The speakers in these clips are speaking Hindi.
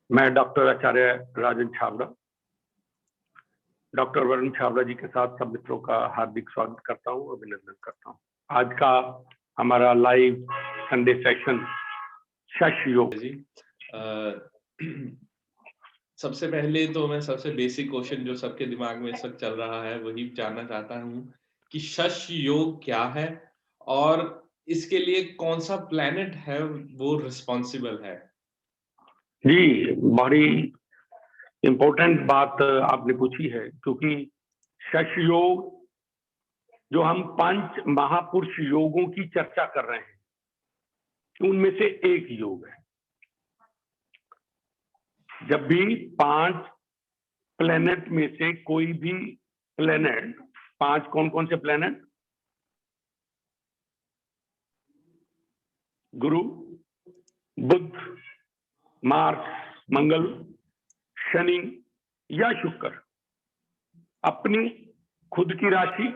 मैं डॉक्टर आचार्य राजन छाबड़ा, डॉक्टर वरुण छाबड़ा जी के साथ सब मित्रों का हार्दिक स्वागत करता हूं, अभिनंदन करता हूं। आज का हमारा लाइव संडे सेशन शश योग जी। सबसे पहले तो मैं सबसे बेसिक क्वेश्चन जो सबके दिमाग में इस वक्त चल रहा है वही जानना चाहता हूँ कि शश योग क्या है और इसके लिए कौन सा प्लेनेट है वो रिस्पॉन्सिबल है। जी, बड़ी इंपॉर्टेंट बात आपने पूछी है, क्योंकि शश योग जो हम 5 महापुरुष योगों की चर्चा कर रहे हैं उनमें से एक योग है। जब भी 5 प्लेनेट में से कोई भी प्लेनेट, 5 कौन कौन से प्लेनेट? गुरु, बुध, मार्स, मंगल, शनि या शुक्र अपनी खुद की राशि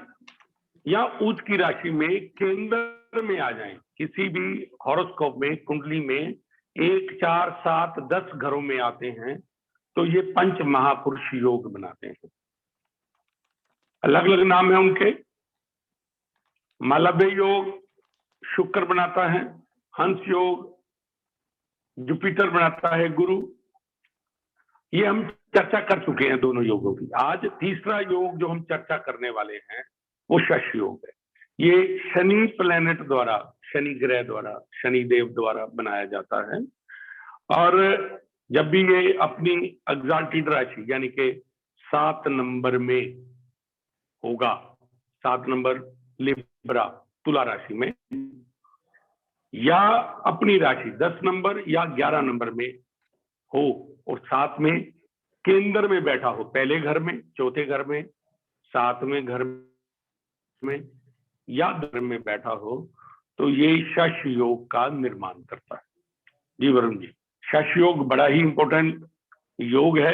या उच्च की राशि में केंद्र में आ जाएं। किसी भी हॉरोस्कोप में, कुंडली में 1, 4, 7, 10 घरों में आते हैं तो ये 5 महापुरुष योग बनाते हैं। अलग अलग नाम है उनके। मालव्य योग शुक्र बनाता है, हंस योग जुपिटर बनाता है गुरु। ये हम चर्चा कर चुके हैं दोनों योगों की। आज तीसरा योग जो हम चर्चा करने वाले हैं वो शश योग है। ये शनि प्लेनेट द्वारा, शनि ग्रह द्वारा, शनि देव द्वारा बनाया जाता है। और जब भी ये अपनी एग्जाल्टेड राशि यानी कि 7 नंबर में होगा, 7 नंबर लिब्रा तुला राशि में, या अपनी राशि 10 नंबर या 11 नंबर में हो और साथ में केंद्र में बैठा हो, पहले घर में, चौथे घर में, 7वें घर में या घर में बैठा हो, तो ये शश योग का निर्माण करता है। जी वरुण जी, शश योग बड़ा ही इंपॉर्टेंट योग है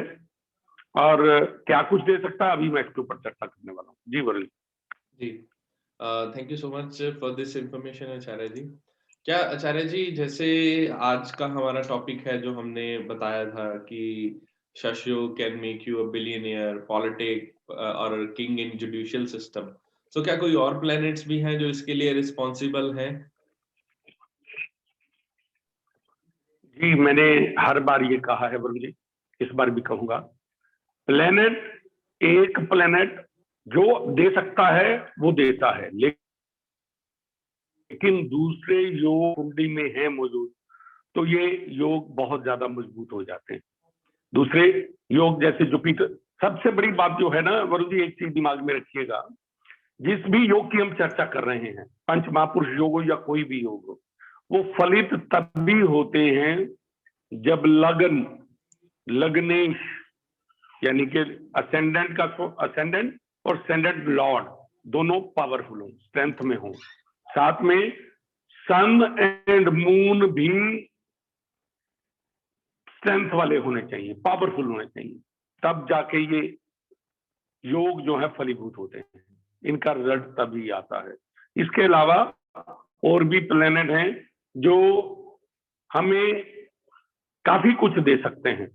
और क्या कुछ दे सकता है अभी मैं इसके ऊपर चर्चा करने वाला हूँ। जी Varun ji, thank you so much for this information Acharya ji. क्या आचार्य जी, जैसे आज का हमारा टॉपिक है जो हमने बताया था कि शश योग can make you a billionaire, politic और किंग इन जुडिशियल सिस्टम। तो क्या कोई और प्लैनेट्स भी हैं जो इसके लिए रिस्पॉन्सिबल हैं? जी, मैंने हर बार ये कहा है वरुण जी, इस बार भी कहूंगा, प्लेनेट, एक प्लेनेट जो दे सकता है वो देता है, लेकिन दूसरे योग कुंडली में है मौजूद तो ये योग बहुत ज्यादा मजबूत हो जाते हैं। दूसरे योग जैसे जुपिटर, सबसे बड़ी बात जो है ना वरुण जी, एक चीज दिमाग में रखिएगा, जिस भी योग की हम चर्चा कर रहे हैं, 5 महापुरुष योग हो या कोई भी योग हो, वो फलित तभी होते हैं जब लग्नेश यानी कि असेंडेंट का असेंडेंट और सेंडेंट लॉर्ड दोनों पावरफुल हो, स्ट्रेंथ में हो, साथ में सन एंड मून भी स्ट्रेंथ वाले होने चाहिए, पावरफुल होने चाहिए, तब जाके ये योग जो है फलीभूत होते हैं। इनका रिजल्ट तभी आता है। इसके अलावा और भी प्लेनेट हैं जो हमें काफी कुछ दे सकते हैं।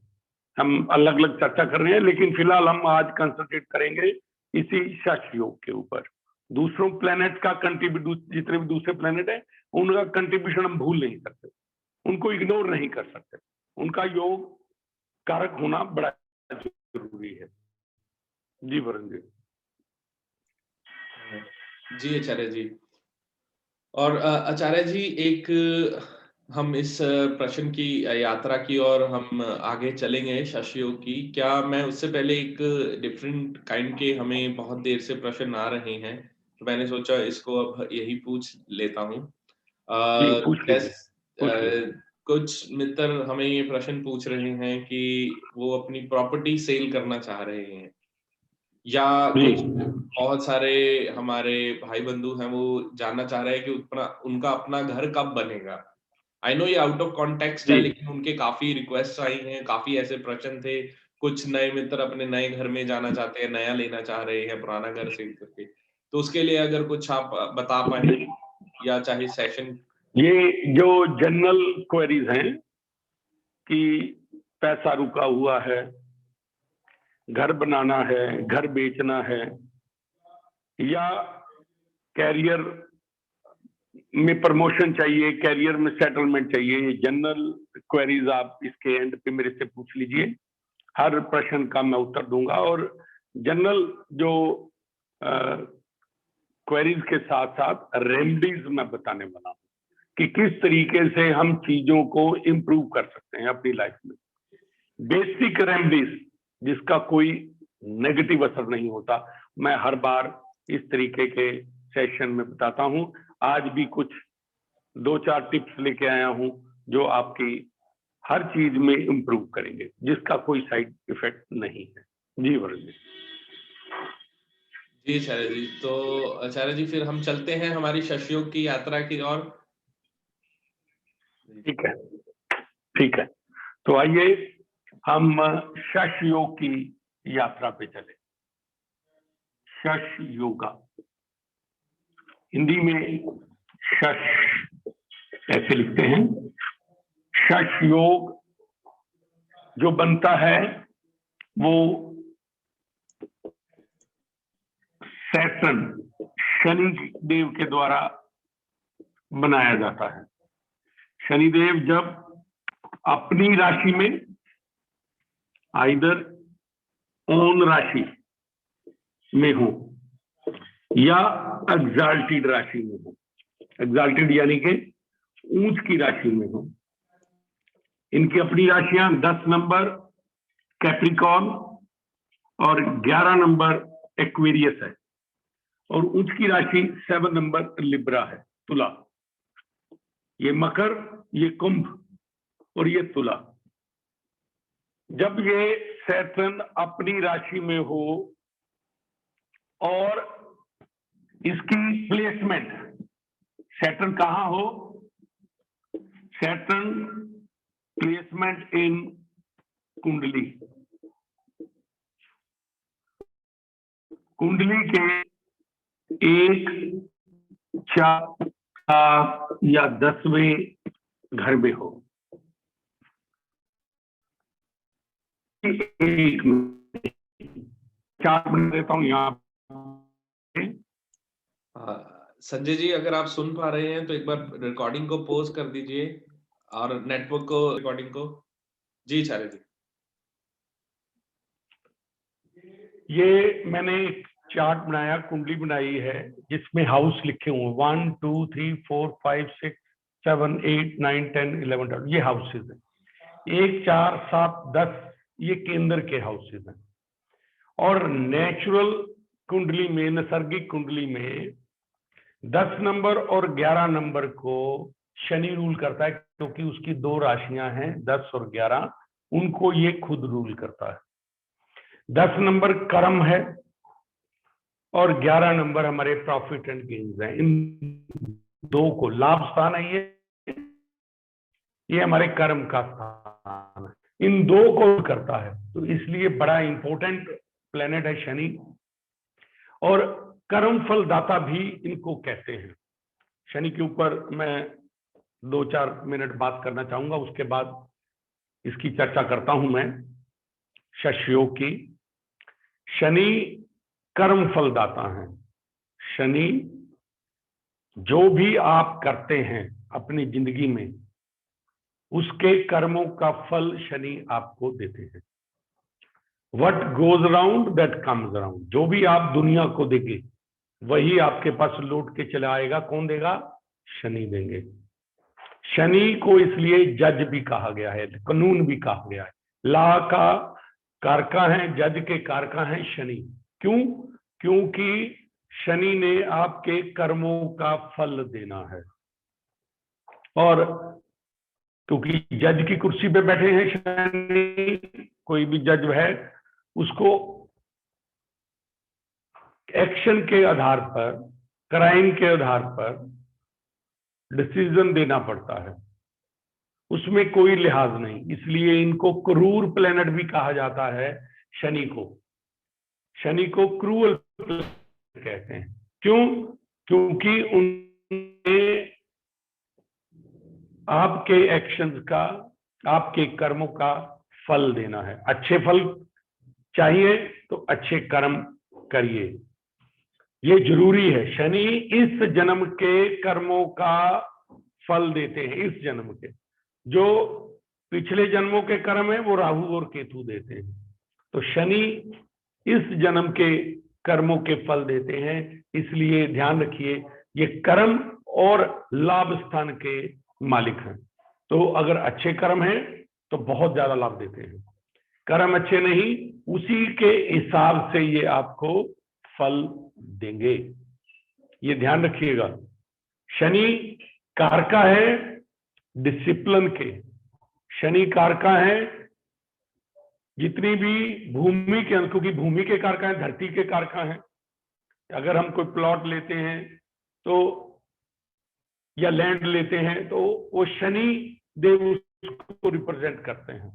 हम अलग अलग चर्चा कर रहे हैं, लेकिन फिलहाल हम आज कंसंट्रेट करेंगे इसी शश योग के ऊपर। दूसरों प्लेनेट का कंट्रीब्यूट, जितने भी दूसरे प्लेनेट है उनका कंट्रीब्यूशन हम भूल नहीं सकते, उनको इग्नोर नहीं कर सकते, उनका योग कारक होना बड़ा जरूरी है। जी वरुण जी। जी आचार्य जी। और आचार्य जी, एक हम इस प्रश्न की यात्रा की और हम आगे चलेंगे शश योग की। क्या मैं उससे पहले एक डिफरेंट काइंड के हमें बहुत देर से प्रश्न आ रहे हैं, तो मैंने सोचा इसको अब यही पूछ लेता हूँ। पूछ लीजिए। कुछ मित्र हमें ये प्रश्न पूछ रहे हैं कि वो अपनी प्रॉपर्टी सेल करना चाह रहे हैं, या कुछ बहुत सारे हमारे भाई बंधु हैं वो जानना चाह रहे हैं कि उनका अपना घर कब बनेगा। आई नो ये आउट ऑफ कॉन्टेक्स्ट है, लेकिन उनके काफी रिक्वेस्ट आई हैं, काफी ऐसे प्रश्न थे। कुछ नए मित्र अपने नए घर में जाना चाहते हैं, नया लेना चाह रहे हैं पुराना घर सेल करके। तो उसके लिए अगर कुछ आप बता पाए, या चाहे सेशन। ये जो जनरल क्वेरीज हैं कि पैसा रुका हुआ है, घर बनाना है, घर बेचना है, या कैरियर में प्रमोशन चाहिए, कैरियर में सेटलमेंट चाहिए, ये जनरल क्वेरीज आप इसके एंड पे मेरे से पूछ लीजिए। हर प्रश्न का मैं उत्तर दूंगा, और जनरल जो क्वेरीज के साथ साथ रेमेडीज मैं बताने वाला हूँ कि किस तरीके से हम चीजों को इम्प्रूव कर सकते हैं अपनी लाइफ में। बेसिक रेमेडीज जिसका कोई नेगेटिव असर नहीं होता, मैं हर बार इस तरीके के सेशन में बताता हूं। आज भी कुछ 2-4 टिप्स लेके आया हूं जो आपकी हर चीज में इम्प्रूव करेंगे, जिसका कोई साइड इफेक्ट नहीं है। जी वरुण जी। जी आचार्य जी, तो आचार्य जी फिर हम चलते हैं हमारी शशयोग की यात्रा की ओर। ठीक है, ठीक है, तो आइए हम शश योग की यात्रा पे चले। शश योगा, हिंदी में शश ऐसे लिखते हैं। शश योग जो बनता है वो सैटर्न, शनि देव के द्वारा बनाया जाता है। शनिदेव जब अपनी राशि में, आइदर ओन राशि में हो या एग्जाल्टेड राशि में हो, एग्जाल्टेड यानी कि ऊंच की राशि में हो। इनकी अपनी राशियां 10 नंबर कैप्रिकॉर्न और 11 नंबर एक्वेरियस है, और ऊंच की राशि 7 नंबर लिब्रा है, तुला। ये मकर, ये कुंभ और ये तुला। जब ये सैटर्न अपनी राशि में हो और इसकी प्लेसमेंट, सैटर्न कहां हो? सैटर्न प्लेसमेंट इन कुंडली, कुंडली के 1, 4 या 10वें घर में हो। एक 4 मिनट देता हूं यहाँ। संजय जी, अगर आप सुन पा रहे हैं तो एक बार रिकॉर्डिंग को पॉज कर दीजिए और नेटवर्क को, रिकॉर्डिंग को। जी आचार्य जी। ये मैंने एक चार्ट बनाया, कुंडली बनाई है, जिसमें हाउस लिखे हुए 1, 2, 3, 4, 5, 6, 7, 8, 9, 10, 11, 12 ये हाउसेज हैं। 1, 4, 7, 10 ये केंद्र के हाउसेज हैं। और नेचुरल कुंडली में, नैसर्गिक कुंडली में 10 नंबर और 11 नंबर को शनि रूल करता है, क्योंकि उसकी 2 राशियां हैं 10 और 11, उनको ये खुद रूल करता है। 10 नंबर कर्म है और 11 नंबर हमारे प्रॉफिट एंड गेन्स हैं। इन 2 को, लाभ स्थान है ये हमारे कर्म का स्थान है, इन 2 को करता है। तो इसलिए बड़ा इंपॉर्टेंट प्लेनेट है शनि, और कर्म फल दाता भी इनको कहते हैं। शनि के ऊपर मैं 2-4 मिनट बात करना चाहूंगा, उसके बाद इसकी चर्चा करता हूं मैं शश योग की। शनि कर्म फल दाता है। शनि जो भी आप करते हैं अपनी जिंदगी में, उसके कर्मों का फल शनि आपको देते हैं। What goes around that comes around, जो भी आप दुनिया को देंगे वही आपके पास लौट के चला आएगा। कौन देगा? शनि देंगे। शनि को इसलिए जज भी कहा गया है, कानून भी कहा गया है। लॉ का कारका है, जज के कारका है शनि। क्यों? क्योंकि शनि ने आपके कर्मों का फल देना है, और क्योंकि जज की कुर्सी पे बैठे हैं शनि, कोई भी जज है उसको एक्शन के आधार पर, क्राइम के आधार पर डिसीजन देना पड़ता है, उसमें कोई लिहाज नहीं। इसलिए इनको क्रूर प्लेनेट भी कहा जाता है शनि को। शनि को क्रूअल प्लेनेट कहते हैं। क्यों? क्योंकि उन्हें आपके एक्शंस का आपके कर्मों का फल देना है। अच्छे फल चाहिए तो अच्छे कर्म करिए, ये जरूरी है। शनि इस जन्म के कर्मों का फल देते हैं। इस जन्म के जो पिछले जन्मों के कर्म है वो राहु और केतु देते हैं, तो शनि इस जन्म के कर्मों के फल देते हैं। इसलिए ध्यान रखिए, ये कर्म और लाभ स्थान के मालिक हैं। तो अगर अच्छे कर्म हैं तो बहुत ज्यादा लाभ देते हैं, कर्म अच्छे नहीं, उसी के हिसाब से ये आपको फल देंगे, ये ध्यान रखिएगा। शनि कारका है डिसिप्लिन के, शनि कारका है जितनी भी भूमि के, क्योंकि भूमि के कारका है, धरती के कारका है। अगर हम कोई प्लॉट लेते हैं तो या लैंड लेते हैं तो वो शनि देव उसको रिप्रेजेंट करते हैं।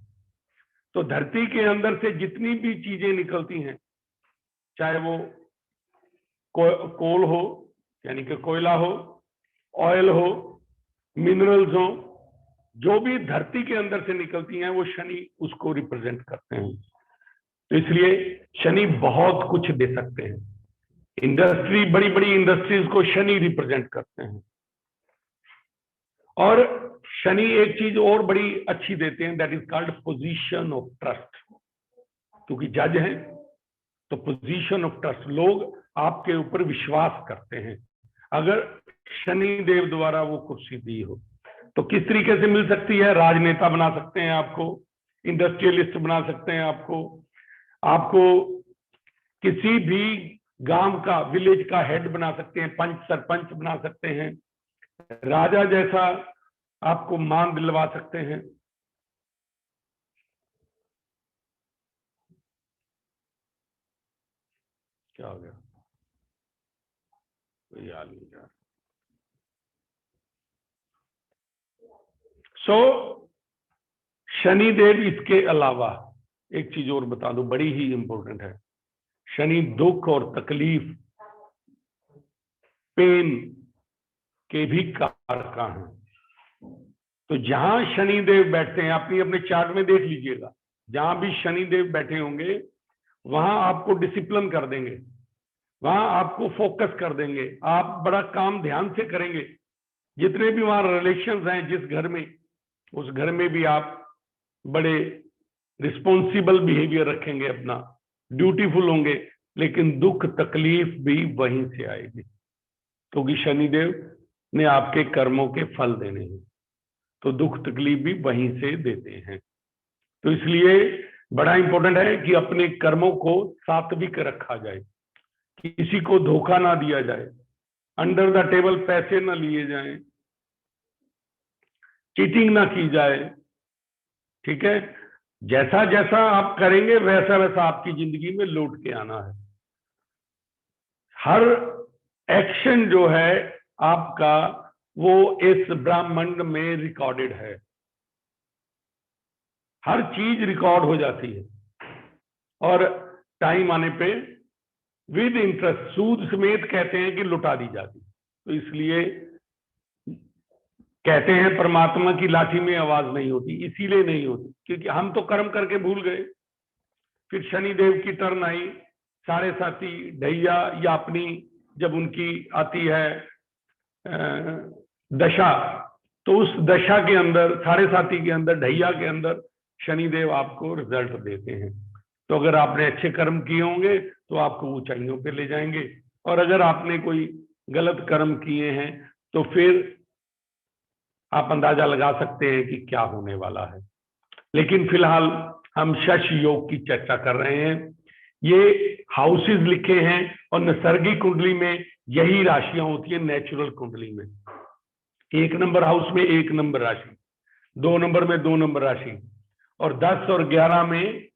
तो धरती के अंदर से जितनी भी चीजें निकलती हैं, चाहे वो कोल हो यानी कि कोयला हो, ऑयल हो, मिनरल्स हो, जो भी धरती के अंदर से निकलती हैं वो शनि उसको रिप्रेजेंट करते हैं। तो इसलिए शनि बहुत कुछ दे सकते हैं। इंडस्ट्री, बड़ी बड़ी इंडस्ट्रीज को शनि रिप्रेजेंट करते हैं। और शनि एक चीज और बड़ी अच्छी देते हैं, that is called position of trust. क्योंकि जज हैं तो पोजीशन ऑफ ट्रस्ट, लोग आपके ऊपर विश्वास करते हैं अगर शनि देव द्वारा वो कुर्सी दी हो। तो किस तरीके से मिल सकती है? राजनेता बना सकते हैं आपको, इंडस्ट्रियलिस्ट बना सकते हैं आपको किसी भी गांव का, विलेज का हेड बना सकते हैं, पंच सरपंच बना सकते हैं, राजा जैसा आपको मान दिलवा सकते हैं। क्या हो गया? कोई हाल नहीं यार। शनिदेव इसके अलावा एक चीज और बता दूं, बड़ी ही इंपॉर्टेंट है। शनि दुख और तकलीफ, पेन के भी कारका हैं। तो जहां शनिदेव बैठते हैं, आप अपने चार्ट में देख लीजिएगा, जहां भी शनिदेव बैठे होंगे वहां आपको डिसिप्लिन कर देंगे, वहां आपको फोकस कर देंगे, आप बड़ा काम ध्यान से करेंगे। जितने भी वहां रिलेशंस हैं जिस घर में, उस घर में भी आप बड़े रिस्पॉन्सिबल बिहेवियर रखेंगे, अपना ड्यूटीफुल होंगे। लेकिन दुख तकलीफ भी वहीं से आएगी, क्योंकि शनिदेव ने आपके कर्मों के फल देने हैं, तो दुख तकलीफ भी वहीं से देते हैं। तो इसलिए बड़ा इंपॉर्टेंट है कि अपने कर्मों को सात्विक रखा जाए, किसी को धोखा ना दिया जाए, अंडर द टेबल पैसे ना लिए जाएं, चीटिंग ना की जाए। ठीक है, जैसा जैसा आप करेंगे वैसा वैसा आपकी जिंदगी में लौट के आना है। हर एक्शन जो है आपका वो इस ब्रह्मांड में रिकॉर्डेड है, हर चीज रिकॉर्ड हो जाती है और टाइम आने पे विद इंटरेस्ट, सूद समेत कहते हैं कि लुटा दी जाती। तो इसलिए कहते हैं परमात्मा की लाठी में आवाज नहीं होती, इसीलिए नहीं होती क्योंकि हम तो कर्म करके भूल गए। फिर शनिदेव की टर्न आई, साढ़े साथी ढैया, या अपनी जब उनकी आती है दशा, तो उस दशा के अंदर, साढ़े साथी के अंदर, ढैया के अंदर शनिदेव आपको रिजल्ट देते हैं। तो अगर आपने अच्छे कर्म किए होंगे तो आपको ऊंचाइयों पे ले जाएंगे, और अगर आपने कोई गलत कर्म किए हैं तो फिर आप अंदाजा लगा सकते हैं कि क्या होने वाला है। लेकिन फिलहाल हम शश योग की चर्चा कर रहे हैं। ये हाउसेस लिखे हैं और नैसर्गिक कुंडली में यही राशियां होती है। नेचुरल कुंडली में 1 नंबर हाउस में 1 नंबर राशि, 2 नंबर में 2 नंबर राशि, और 10 और 11 में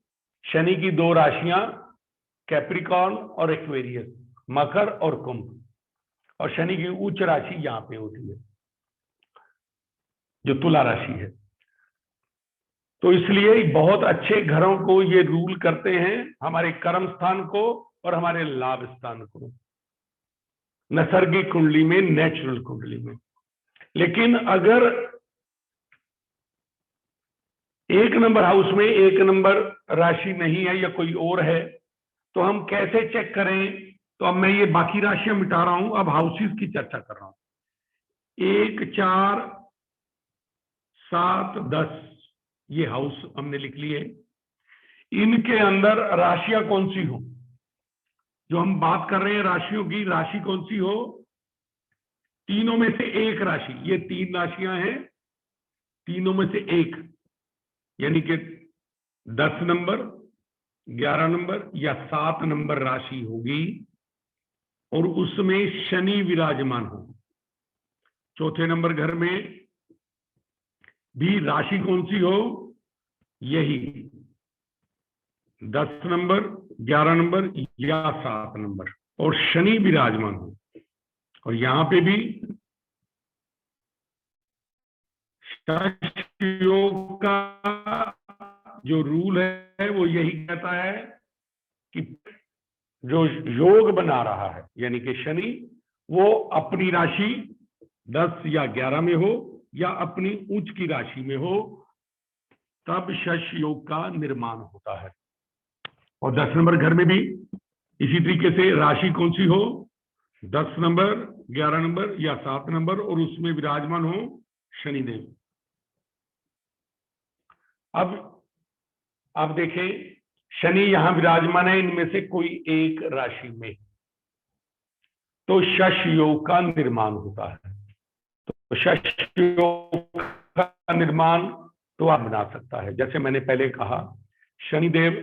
शनि की 2 राशियां, कैप्रिकॉर्न और एक्वेरियस, मकर और कुंभ, और शनि की उच्च राशि यहां पे होती है जो तुला राशि है। तो इसलिए बहुत अच्छे घरों को ये रूल करते हैं, हमारे कर्म स्थान को और हमारे लाभ स्थान को, नैसर्गिक कुंडली में, नेचुरल कुंडली में। लेकिन अगर एक नंबर हाउस में एक नंबर राशि नहीं है या कोई और है, तो हम कैसे चेक करें? तो अब मैं ये बाकी राशियां मिटा रहा हूं, अब हाउसेस की चर्चा कर रहा हूं। 1, 4, 7, 10 ये हाउस हमने लिख लिए। इनके अंदर राशियां कौन सी हो? जो हम बात कर रहे हैं राशियों की, राशि कौन सी हो? तीनों में से एक राशि, ये 3 राशियां हैं, तीनों में से एक, यानी कि 10 नंबर, 11 नंबर या 7 नंबर राशि होगी और उसमें शनि विराजमान हो। चौथे नंबर घर में भी राशि कौन सी हो? यही 10 नंबर, 11 नंबर या 7 नंबर, और शनि विराजमान हो। और यहां पे भी योग का जो रूल है वो यही कहता है कि जो योग बना रहा है यानी कि शनि, वो अपनी राशि 10 या 11 में हो या अपनी उच्च की राशि में हो, तब शश योग का निर्माण होता है। और 10 नंबर घर में भी इसी तरीके से राशि कौन सी हो? 10 नंबर, 11 नंबर या 7 नंबर, और उसमें विराजमान हो शनिदेव। अब आप देखें, शनि यहां विराजमान है इनमें से कोई एक राशि में, तो शश योग का निर्माण होता है। तो शश योग का निर्माण तो आप बना सकता है। जैसे मैंने पहले कहा, शनिदेव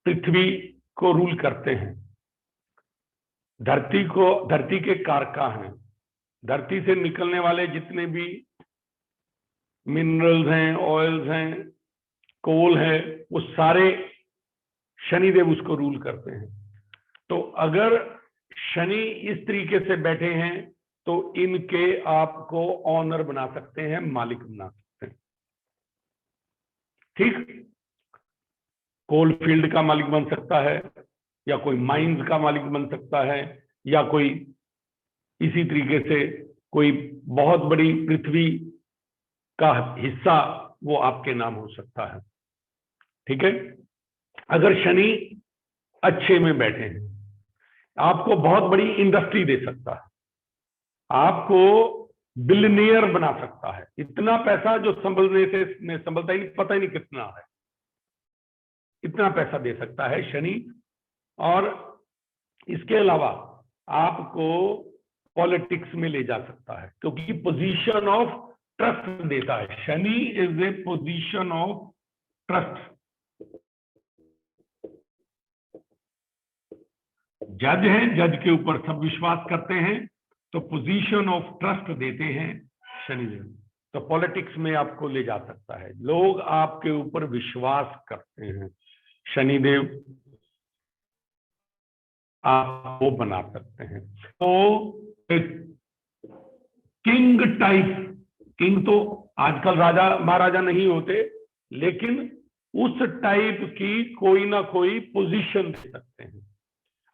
पृथ्वी को रूल करते हैं, धरती के कारका हैं। धरती से निकलने वाले जितने भी मिनरल्स हैं, ऑयल्स हैं, कोल है, वो सारे शनिदेव उसको रूल करते हैं। तो अगर शनि इस तरीके से बैठे हैं तो इनके आपको ऑनर बना सकते हैं, मालिक बना सकते हैं। ठीक, कोल फील्ड का मालिक बन सकता है, या कोई माइंस का मालिक बन सकता है, या कोई इसी तरीके से कोई बहुत बड़ी पृथ्वी का हिस्सा वो आपके नाम हो सकता है। ठीक है, अगर शनि अच्छे में बैठे हैं, आपको बहुत बड़ी इंडस्ट्री दे सकता है, आपको बिलियनियर बना सकता है। इतना पैसा जो संभलता ही पता ही नहीं कितना है, इतना पैसा दे सकता है शनि। और इसके अलावा आपको पॉलिटिक्स में ले जा सकता है, क्योंकि पोजीशन ऑफ ट्रस्ट देता है। Shani is a position of trust. जज हैं, जज के ऊपर सब विश्वास करते हैं, तो पोजीशन ऑफ ट्रस्ट देते हैं शनिदेव। तो पॉलिटिक्स में आपको ले जा सकता है, लोग आपके ऊपर विश्वास करते हैं, शनिदेव आपको बना सकते हैं। तो किंग टाइप, किंग तो आजकल राजा महाराजा नहीं होते, लेकिन उस टाइप की कोई ना कोई पोजीशन दे सकते हैं।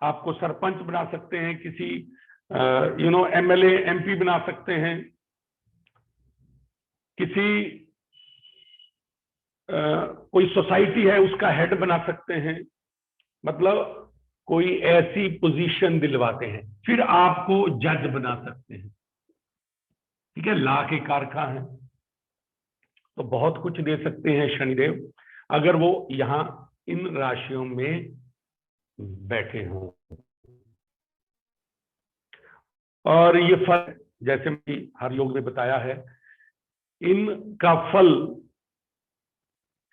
आपको सरपंच बना सकते हैं, किसी एमएलए एमपी बना सकते हैं, किसी कोई सोसाइटी है उसका हेड बना सकते हैं, मतलब कोई ऐसी पोजीशन दिलवाते हैं। फिर आपको जज बना सकते हैं। ठीक है, ला के कारखा है, तो बहुत कुछ दे सकते हैं शनिदेव, अगर वो यहां इन राशियों में बैठे हों। और ये फल, जैसे मैं हर योग में बताया है, इनका फल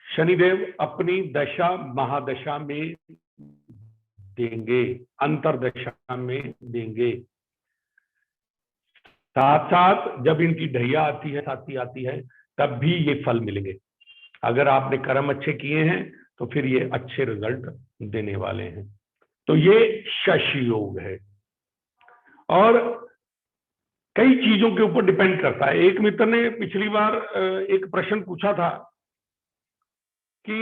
शनिदेव अपनी दशा महादशा में देंगे, अंतरदशा में देंगे। साथ साथ जब इनकी ढैया आती है, साथी आती है, तब भी ये फल मिलेंगे। अगर आपने कर्म अच्छे किए हैं तो फिर ये अच्छे रिजल्ट देने वाले हैं। तो ये शश योग है, और कई चीजों के ऊपर डिपेंड करता है। एक मित्र ने पिछली बार एक प्रश्न पूछा था कि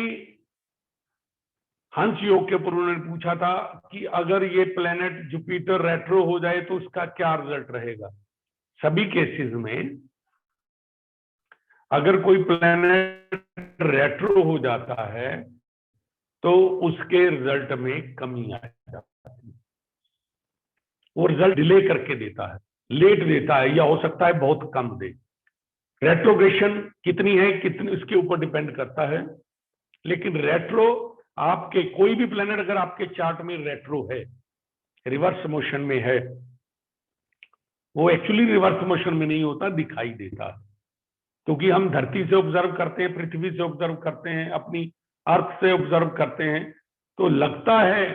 हंस योग के ऊपर उन्होंने पूछा था कि अगर ये प्लेनेट जुपिटर रेट्रो हो जाए तो उसका क्या रिजल्ट रहेगा। सभी केसेस में अगर कोई प्लेनेट रेट्रो हो जाता है तो उसके रिजल्ट में कमी आ जाती है। वो रिजल्ट डिले करके देता है, लेट देता है, या हो सकता है बहुत कम दे। रेट्रोग्रेशन कितनी है, कितनी, इसके ऊपर डिपेंड करता है। लेकिन रेट्रो आपके कोई भी प्लैनेट अगर आपके चार्ट में रेट्रो है, रिवर्स मोशन में है, वो एक्चुअली रिवर्स मोशन में नहीं होता, दिखाई देता है। क्योंकि हम धरती से ऑब्जर्व करते हैं, पृथ्वी से ऑब्जर्व करते हैं, अपनी अर्थ से ऑब्जर्व करते हैं, तो लगता है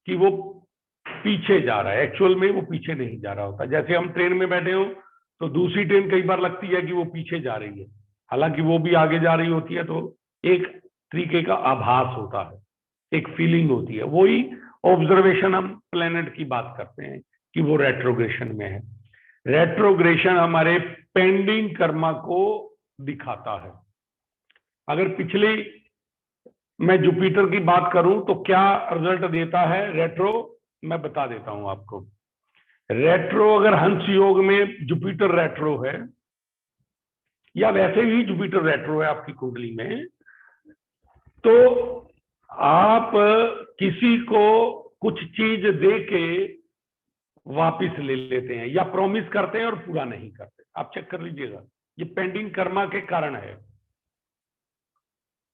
कि वो पीछे जा रहा है, एक्चुअल में वो पीछे नहीं जा रहा होता। जैसे हम ट्रेन में बैठे हो तो दूसरी ट्रेन कई बार लगती है कि वो पीछे जा रही है, हालांकि वो भी आगे जा रही होती है। तो एक तरीके का आभास होता है, एक फीलिंग होती है। वही ऑब्जर्वेशन हम प्लेनेट की बात करते हैं कि वो रेट्रोग्रेशन में है। रेट्रोग्रेशन हमारे पेंडिंग कर्मा को दिखाता है। अगर पिछले मैं जुपिटर की बात करूं तो क्या रिजल्ट देता है रेट्रो, मैं बता देता हूं आपको। रेट्रो अगर हंस योग में जुपिटर रेट्रो है, या वैसे भी जुपिटर रेट्रो है आपकी कुंडली में, तो आप किसी को कुछ चीज दे के वापिस ले लेते हैं, या प्रॉमिस करते हैं और पूरा नहीं करते। आप चेक कर लीजिएगा, ये पेंडिंग कर्मा के कारण है।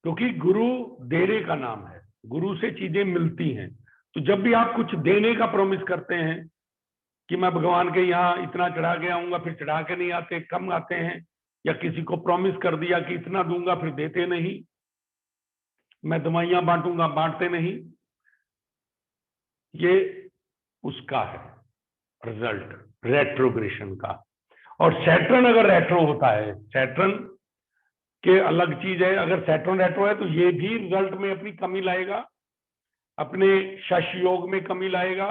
क्योंकि गुरु देने का नाम है, गुरु से चीजें मिलती हैं। तो जब भी आप कुछ देने का प्रॉमिस करते हैं कि मैं भगवान के यहाँ इतना चढ़ा के आऊंगा, फिर चढ़ा के नहीं आते, कम आते हैं, या किसी को प्रॉमिस कर दिया कि इतना दूंगा फिर देते नहीं, मैं दवाइयां बांटूंगा बांटते नहीं, ये उसका है रिजल्ट रेट्रोग्रेशन का। और सैटर्न अगर रेट्रो होता है, सैटर्न के अलग चीज है। अगर सैटर्न रेट्रो है तो ये भी रिजल्ट में अपनी कमी लाएगा, अपने शश योग में कमी लाएगा,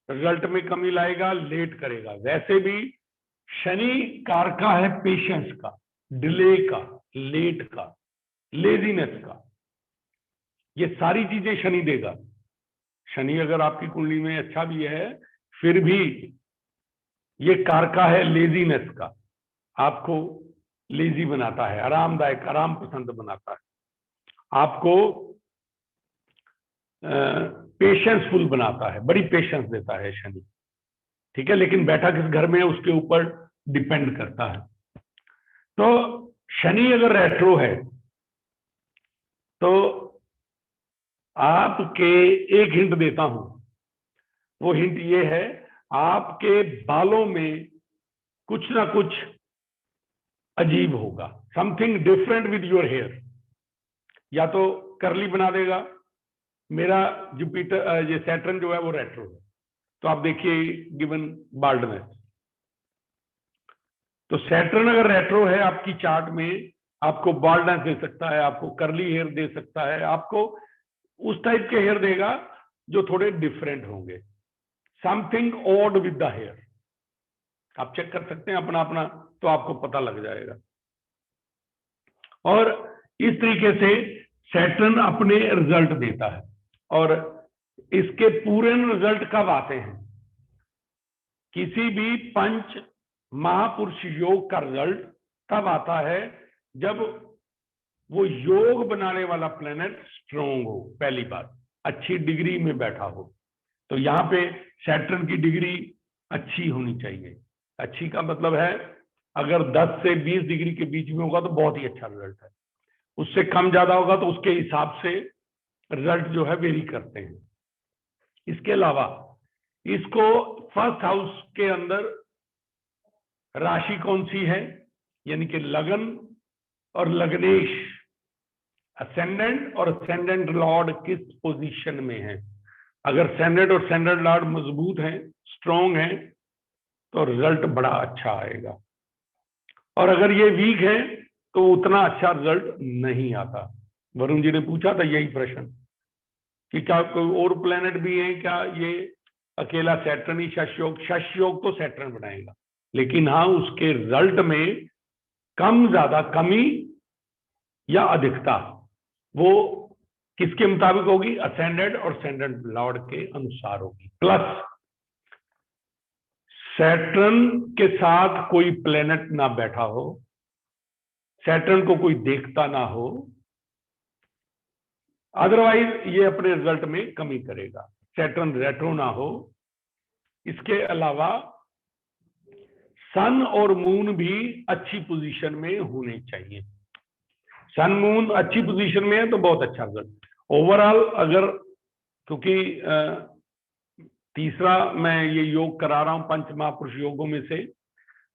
रिजल्ट में कमी लाएगा, लेट करेगा। वैसे भी शनि कारका है पेशेंस का, डिले का, लेट का, लेजीनेस का, ये सारी चीजें शनि देगा। शनि अगर आपकी कुंडली में अच्छा भी है, फिर भी ये कारका है लेजीनेस का, आपको लेजी बनाता है, आरामदायक, आराम पसंद बनाता है, आपको पेशेंसफुल बनाता है, बड़ी पेशेंस देता है शनि। ठीक है, लेकिन बैठा किस घर में है उसके ऊपर डिपेंड करता है। तो शनि अगर रेट्रो है तो आपके एक हिंट देता हूं, वो हिंट ये है, आपके बालों में कुछ ना कुछ अजीब होगा, something different with your hair. या तो करली बना देगा, मेरा जुपिटर ये सैटर्न जो है वो रेट्रो है, तो आप देखिए गिवन बाल्डनेस। तो सैटर्न अगर रेट्रो है आपकी चार्ट में, आपको बाल्डनेस दे सकता है, आपको करली हेयर दे सकता है, आपको उस टाइप के हेयर देगा जो थोड़े डिफरेंट होंगे, something odd with the hair. आप चेक कर सकते हैं अपना अपना, तो आपको पता लग जाएगा। और इस तरीके से सैटर्न अपने रिजल्ट देता है। और इसके पूरे रिजल्ट कब आते हैं? किसी भी पंच महापुरुष योग का रिजल्ट तब आता है जब वो योग बनाने वाला प्लेनेट स्ट्रोंग हो, पहली बात, अच्छी डिग्री में बैठा हो। तो यहां पे सैटर्न की डिग्री अच्छी होनी चाहिए। अच्छी का मतलब है अगर 10 से 20 डिग्री के बीच में होगा तो बहुत ही अच्छा रिजल्ट है, उससे कम ज्यादा होगा तो उसके हिसाब से रिजल्ट जो है वेरी करते हैं। इसके अलावा इसको फर्स्ट हाउस के अंदर राशि कौन सी है, यानी कि लगन और लग्नेश, असेंडेंट और असेंडेंट लॉर्ड किस पोजीशन में है। अगर असेंडेंट और असेंडेंट लॉर्ड मजबूत हैं, स्ट्रॉन्ग हैं, तो रिजल्ट बड़ा अच्छा आएगा। और अगर ये वीक है तो उतना अच्छा रिजल्ट नहीं आता। वरुण जी ने पूछा था यही प्रश्न कि क्या कोई और प्लेनेट भी है क्या, ये अकेला सैटर्न ही शश योग तो सैटर्न बनाएगा, लेकिन हाँ उसके रिजल्ट में कम ज्यादा, कमी या अधिकता वो किसके मुताबिक होगी? असेंडेंट और असेंडेंट लॉर्ड के अनुसार होगी। प्लस सैटर्न के साथ कोई प्लेनेट ना बैठा हो, सैटर्न को कोई देखता ना हो, अदरवाइज ये अपने रिजल्ट में कमी करेगा। सैटर्न रेट्रो ना हो। इसके अलावा सन और मून भी अच्छी पोजीशन में होने चाहिए। सन मून अच्छी पोजीशन में है तो बहुत अच्छा रिजल्ट। ओवरऑल अगर, क्योंकि तीसरा मैं ये योग करा रहा हूं पंच महापुरुष योगों में से,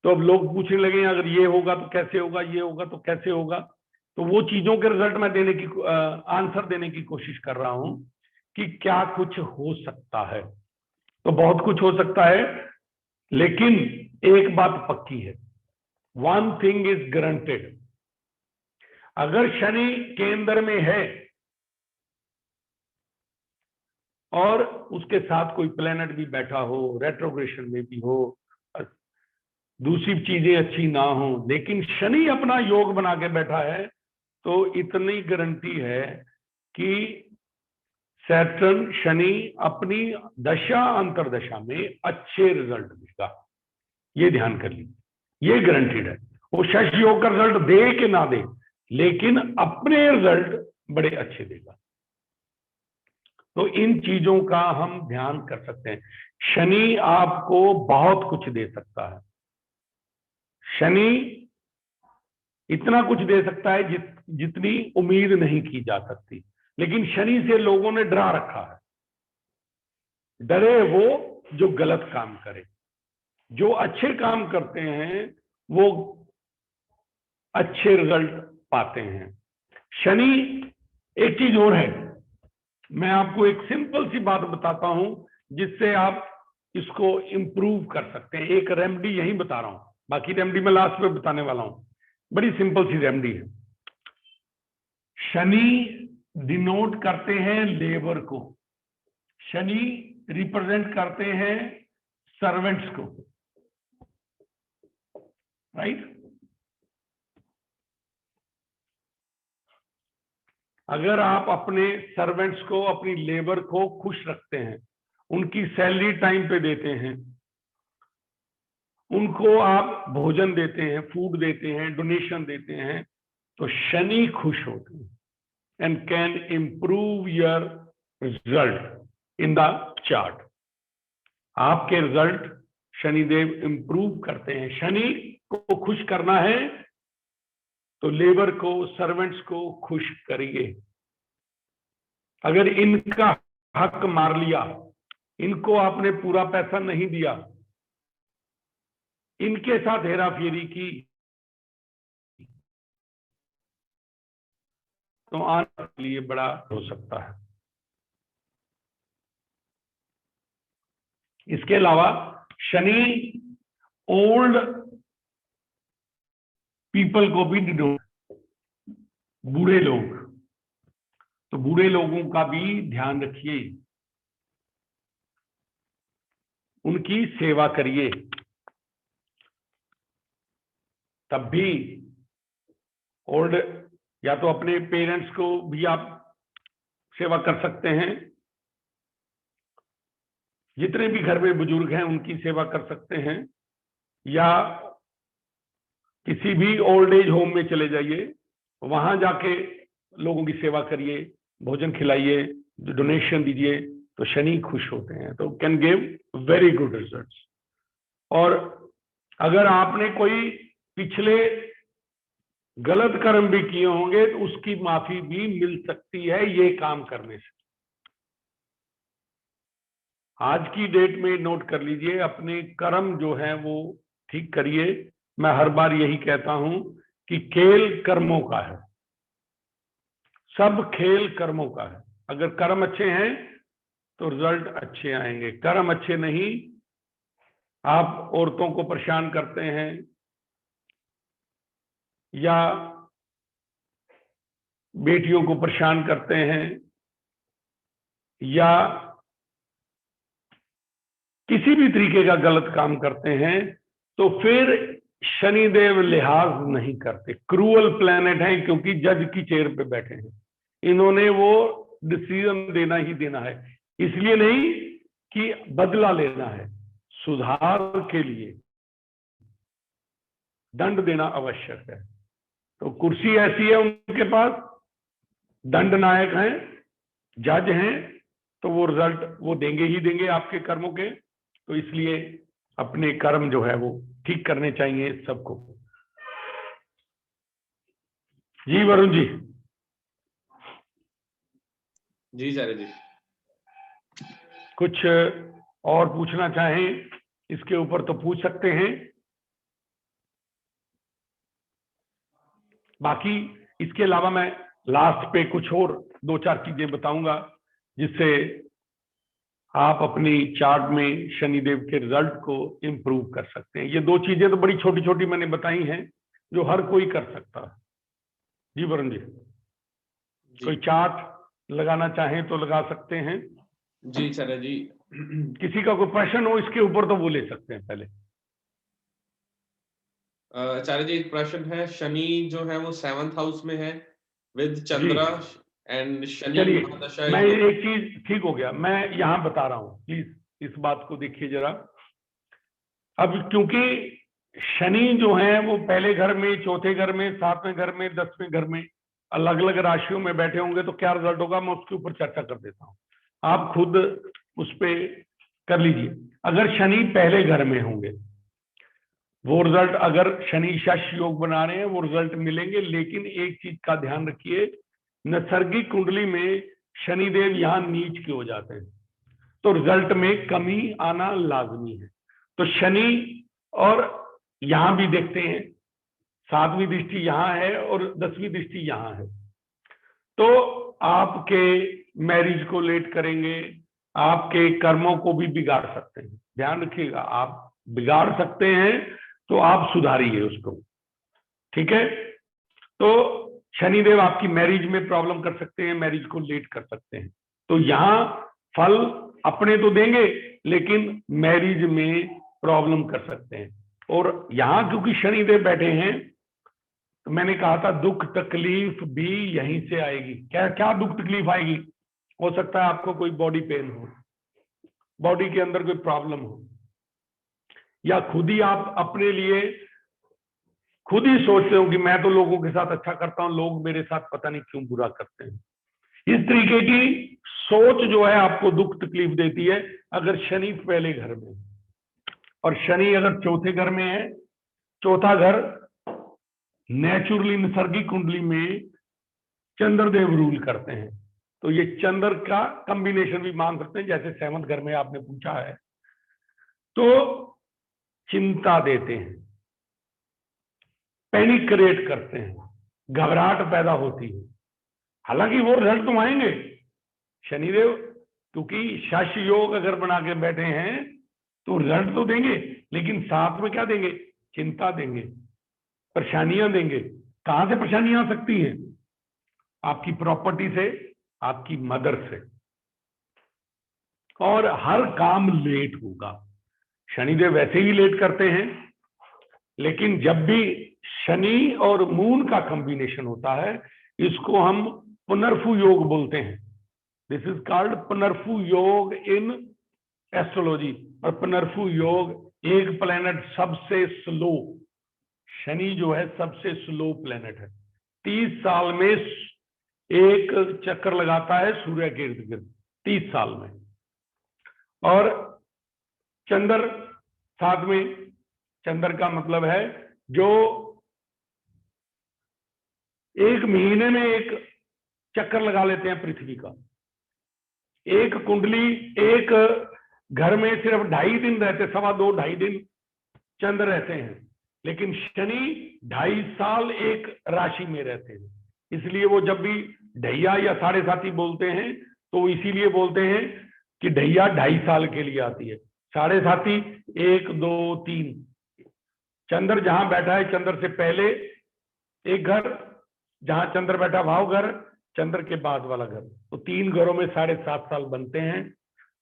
तो अब लोग पूछने लगे अगर ये होगा तो कैसे होगा, ये होगा तो कैसे होगा। तो वो चीजों के रिजल्ट मैं देने की आंसर देने की कोशिश कर रहा हूं कि क्या कुछ हो सकता है। तो बहुत कुछ हो सकता है, लेकिन एक बात पक्की है, वन थिंग इज गारंटेड। अगर शनि केंद्र में है और उसके साथ कोई प्लेनेट भी बैठा हो, रेट्रोग्रेशन में भी हो, दूसरी चीजें अच्छी ना हो, लेकिन शनि अपना योग बना के बैठा है, तो इतनी गारंटी है कि सैटर्न शनि अपनी दशा अंतरदशा में अच्छे रिजल्ट देगा। ये ध्यान कर लीजिए, ये गारंटीड है। वो शश योग का रिजल्ट दे कि ना दे, लेकिन अपने रिजल्ट बड़े अच्छे देगा। तो इन चीजों का हम ध्यान कर सकते हैं। शनि आपको बहुत कुछ दे सकता है। शनि इतना कुछ दे सकता है जितनी उम्मीद नहीं की जा सकती, लेकिन शनि से लोगों ने डरा रखा है। डरे वो जो गलत काम करे। जो अच्छे काम करते हैं वो अच्छे रिजल्ट पाते हैं। शनि, एक चीज और है, मैं आपको एक सिंपल सी बात बताता हूं जिससे आप इसको इंप्रूव कर सकते हैं। एक रेमेडी यही बता रहा हूं, बाकी रेमेडी मैं लास्ट में बताने वाला हूं। बड़ी सिंपल सी रेमेडी है। शनि डिनोट करते हैं लेबर को, शनि रिप्रेजेंट करते हैं सर्वेंट्स को, राइट। अगर आप अपने सर्वेंट्स को, अपनी लेबर को खुश रखते हैं, उनकी सैलरी टाइम पे देते हैं, उनको आप भोजन देते हैं, फूड देते हैं, डोनेशन देते हैं, तो शनि खुश होते हैं and can improve your result in the chart. आपके रिजल्ट शनिदेव इंप्रूव करते हैं। शनि को खुश करना है तो लेबर को, सर्वेंट्स को खुश करिए। अगर इनका हक मार लिया, इनको आपने पूरा पैसा नहीं दिया, इनके साथ हेरा फेरी की, तो आने के लिए बड़ा हो सकता है। इसके अलावा शनि ओल्ड पीपल को भी डिनोट, बूढ़े लोग, तो बूढ़े लोगों का भी ध्यान रखिए, उनकी सेवा करिए। तब भी ओल्ड, या तो अपने पेरेंट्स को भी आप सेवा कर सकते हैं, जितने भी घर में बुजुर्ग हैं उनकी सेवा कर सकते हैं, या किसी भी ओल्ड एज होम में चले जाइए, वहां जाके लोगों की सेवा करिए, भोजन खिलाइए, डोनेशन दीजिए, तो शनि खुश होते हैं, तो can give very good results. और अगर आपने कोई पिछले गलत कर्म भी किए होंगे तो उसकी माफी भी मिल सकती है ये काम करने से। आज की डेट में नोट कर लीजिए, अपने कर्म जो है वो ठीक करिए। मैं हर बार यही कहता हूं कि खेल कर्मों का है, सब खेल कर्मों का है। अगर कर्म अच्छे हैं तो रिजल्ट अच्छे आएंगे, कर्म अच्छे नहीं, आप औरतों को परेशान करते हैं या बेटियों को परेशान करते हैं या किसी भी तरीके का गलत काम करते हैं, तो फिर शनिदेव लिहाज नहीं करते। क्रूअल प्लैनेट है, क्योंकि जज की चेयर पे बैठे हैं, इन्होंने वो डिसीजन देना ही देना है। इसलिए नहीं कि बदला लेना है, सुधार के लिए दंड देना आवश्यक है। तो कुर्सी ऐसी है उनके पास, दंड नायक हैं, जज हैं तो वो रिजल्ट वो देंगे ही देंगे आपके कर्मों के, तो इसलिए अपने कर्म जो है वो ठीक करने चाहिए सबको। जी वरुण जी। जी आचार्य जी। कुछ और पूछना चाहें इसके ऊपर तो पूछ सकते हैं, बाकी इसके अलावा मैं लास्ट पे कुछ और 2-4 चीजें बताऊंगा जिससे आप अपनी चार्ट में शनिदेव के रिजल्ट को इंप्रूव कर सकते हैं। ये 2 चीजें तो बड़ी छोटी छोटी मैंने बताई हैं जो हर कोई कर सकता है। जी वरुण जी, कोई चार्ट लगाना चाहें तो लगा सकते हैं। जी आचार्य जी। किसी का कोई प्रश्न हो इसके ऊपर तो वो ले सकते हैं पहले। आचार्य जी एक प्रश्न है, शनि जो है वो 7th हाउस में है विद जी चंद्रा एंड शनि चलिए, महादशा मैं is- एक चीज ठीक हो गया, मैं यहां बता रहा हूं, प्लीज इस बात को देखिए जरा। अब क्योंकि शनि जो है वो पहले घर में, चौथे घर में, 7वें घर में, 10वें घर में अलग अलग राशियों में बैठे होंगे तो क्या रिजल्ट होगा मैं उसके ऊपर चर्चा कर देता हूं, आप खुद उस पर कर लीजिए। अगर शनि पहले घर में होंगे वो रिजल्ट, अगर शनि शश योग बना रहे हैं वो रिजल्ट मिलेंगे, लेकिन एक चीज का ध्यान रखिए, नैसर्गिक कुंडली में शनिदेव यहाँ नीच के हो जाते हैं तो रिजल्ट में कमी आना लाजमी है। तो शनि, और यहां भी देखते हैं 7वीं दृष्टि यहां है और 10वीं दृष्टि यहां है, तो आपके मैरिज को लेट करेंगे, आपके कर्मों को भी बिगाड़ सकते हैं। ध्यान रखिएगा, आप बिगाड़ सकते हैं तो आप सुधारिए उसको, ठीक है। तो शनिदेव आपकी मैरिज में प्रॉब्लम कर सकते हैं, मैरिज को लेट कर सकते हैं, तो यहां फल अपने तो देंगे लेकिन मैरिज में प्रॉब्लम कर सकते हैं। और यहां क्योंकि शनिदेव बैठे हैं तो मैंने कहा था दुख तकलीफ भी यहीं से आएगी। क्या क्या दुख तकलीफ आएगी? हो सकता है आपको कोई बॉडी पेन हो, बॉडी के अंदर कोई प्रॉब्लम हो, या खुद ही आप अपने लिए खुद ही सोचते हो कि मैं तो लोगों के साथ अच्छा करता हूं, लोग मेरे साथ पता नहीं क्यों बुरा करते हैं। इस तरीके की सोच जो है आपको दुख तकलीफ देती है अगर शनि पहले घर में, और शनि अगर चौथे घर में है, चौथा घर नेचुरली नैसर्गिक कुंडली में चंद्रदेव रूल करते हैं, तो ये चंद्र का कॉम्बिनेशन भी मान सकते हैं, जैसे 7th घर में आपने पूछा है, तो चिंता देते हैं, पैनिक क्रिएट करते हैं, घबराहट पैदा होती है। हालांकि वो रिजल्ट तो आएंगे, शनिदेव क्योंकि शश योग अगर बना के बैठे हैं तो रिजल्ट तो देंगे, लेकिन साथ में क्या देंगे? चिंता देंगे, परेशानियां देंगे। कहां से परेशानियां आ सकती हैं? आपकी प्रॉपर्टी से, आपकी मदर से, और हर काम लेट होगा। शनिदेव वैसे ही लेट करते हैं, लेकिन जब भी शनि और मून का कॉम्बिनेशन होता है, इसको हम पुनर्फु योग बोलते हैं। दिस इज कॉल्ड पुनर्फु योग इन एस्ट्रोलॉजी। और पुनर्फु योग एक प्लेनेट सबसे स्लो, शनि जो है सबसे स्लो प्लेनेट है, 30 साल में एक चक्कर लगाता है सूर्य के इर्द गिर्द, 30 साल में। और चंद्र साथ में, चंद्र का मतलब है जो एक महीने में एक चक्कर लगा लेते हैं पृथ्वी का। एक कुंडली एक घर में सिर्फ 2.5 दिन रहते, 2.25 दिन चंद्र रहते हैं, लेकिन शनि 2.5 साल एक राशि में रहते हैं। इसलिए वो जब भी ढैया या 7.5 बोलते हैं तो वो इसीलिए बोलते हैं कि ढैया 2.5 साल के लिए आती है, 7.5 1 2 3। चंद्र जहां बैठा है, चंद्र से पहले एक घर, जहां चंद्र बैठा भाव घर, चंद्र के बाद वाला घर, तो 3 घरों में 7.5 साल बनते हैं,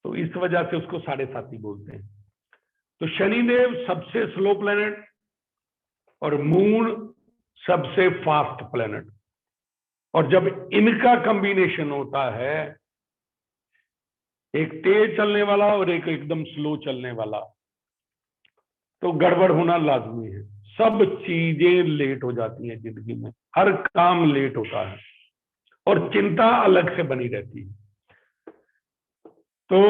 तो इस वजह से उसको 7.5 बोलते हैं। तो शनिदेव सबसे स्लो प्लेनेट और मून सबसे फास्ट प्लेनेट, और जब इनका कॉम्बिनेशन होता है, एक तेज चलने वाला और एक एकदम स्लो चलने वाला, तो गड़बड़ होना लाजमी है। सब चीजें लेट हो जाती हैं जिंदगी में, हर काम लेट होता है और चिंता अलग से बनी रहती है। तो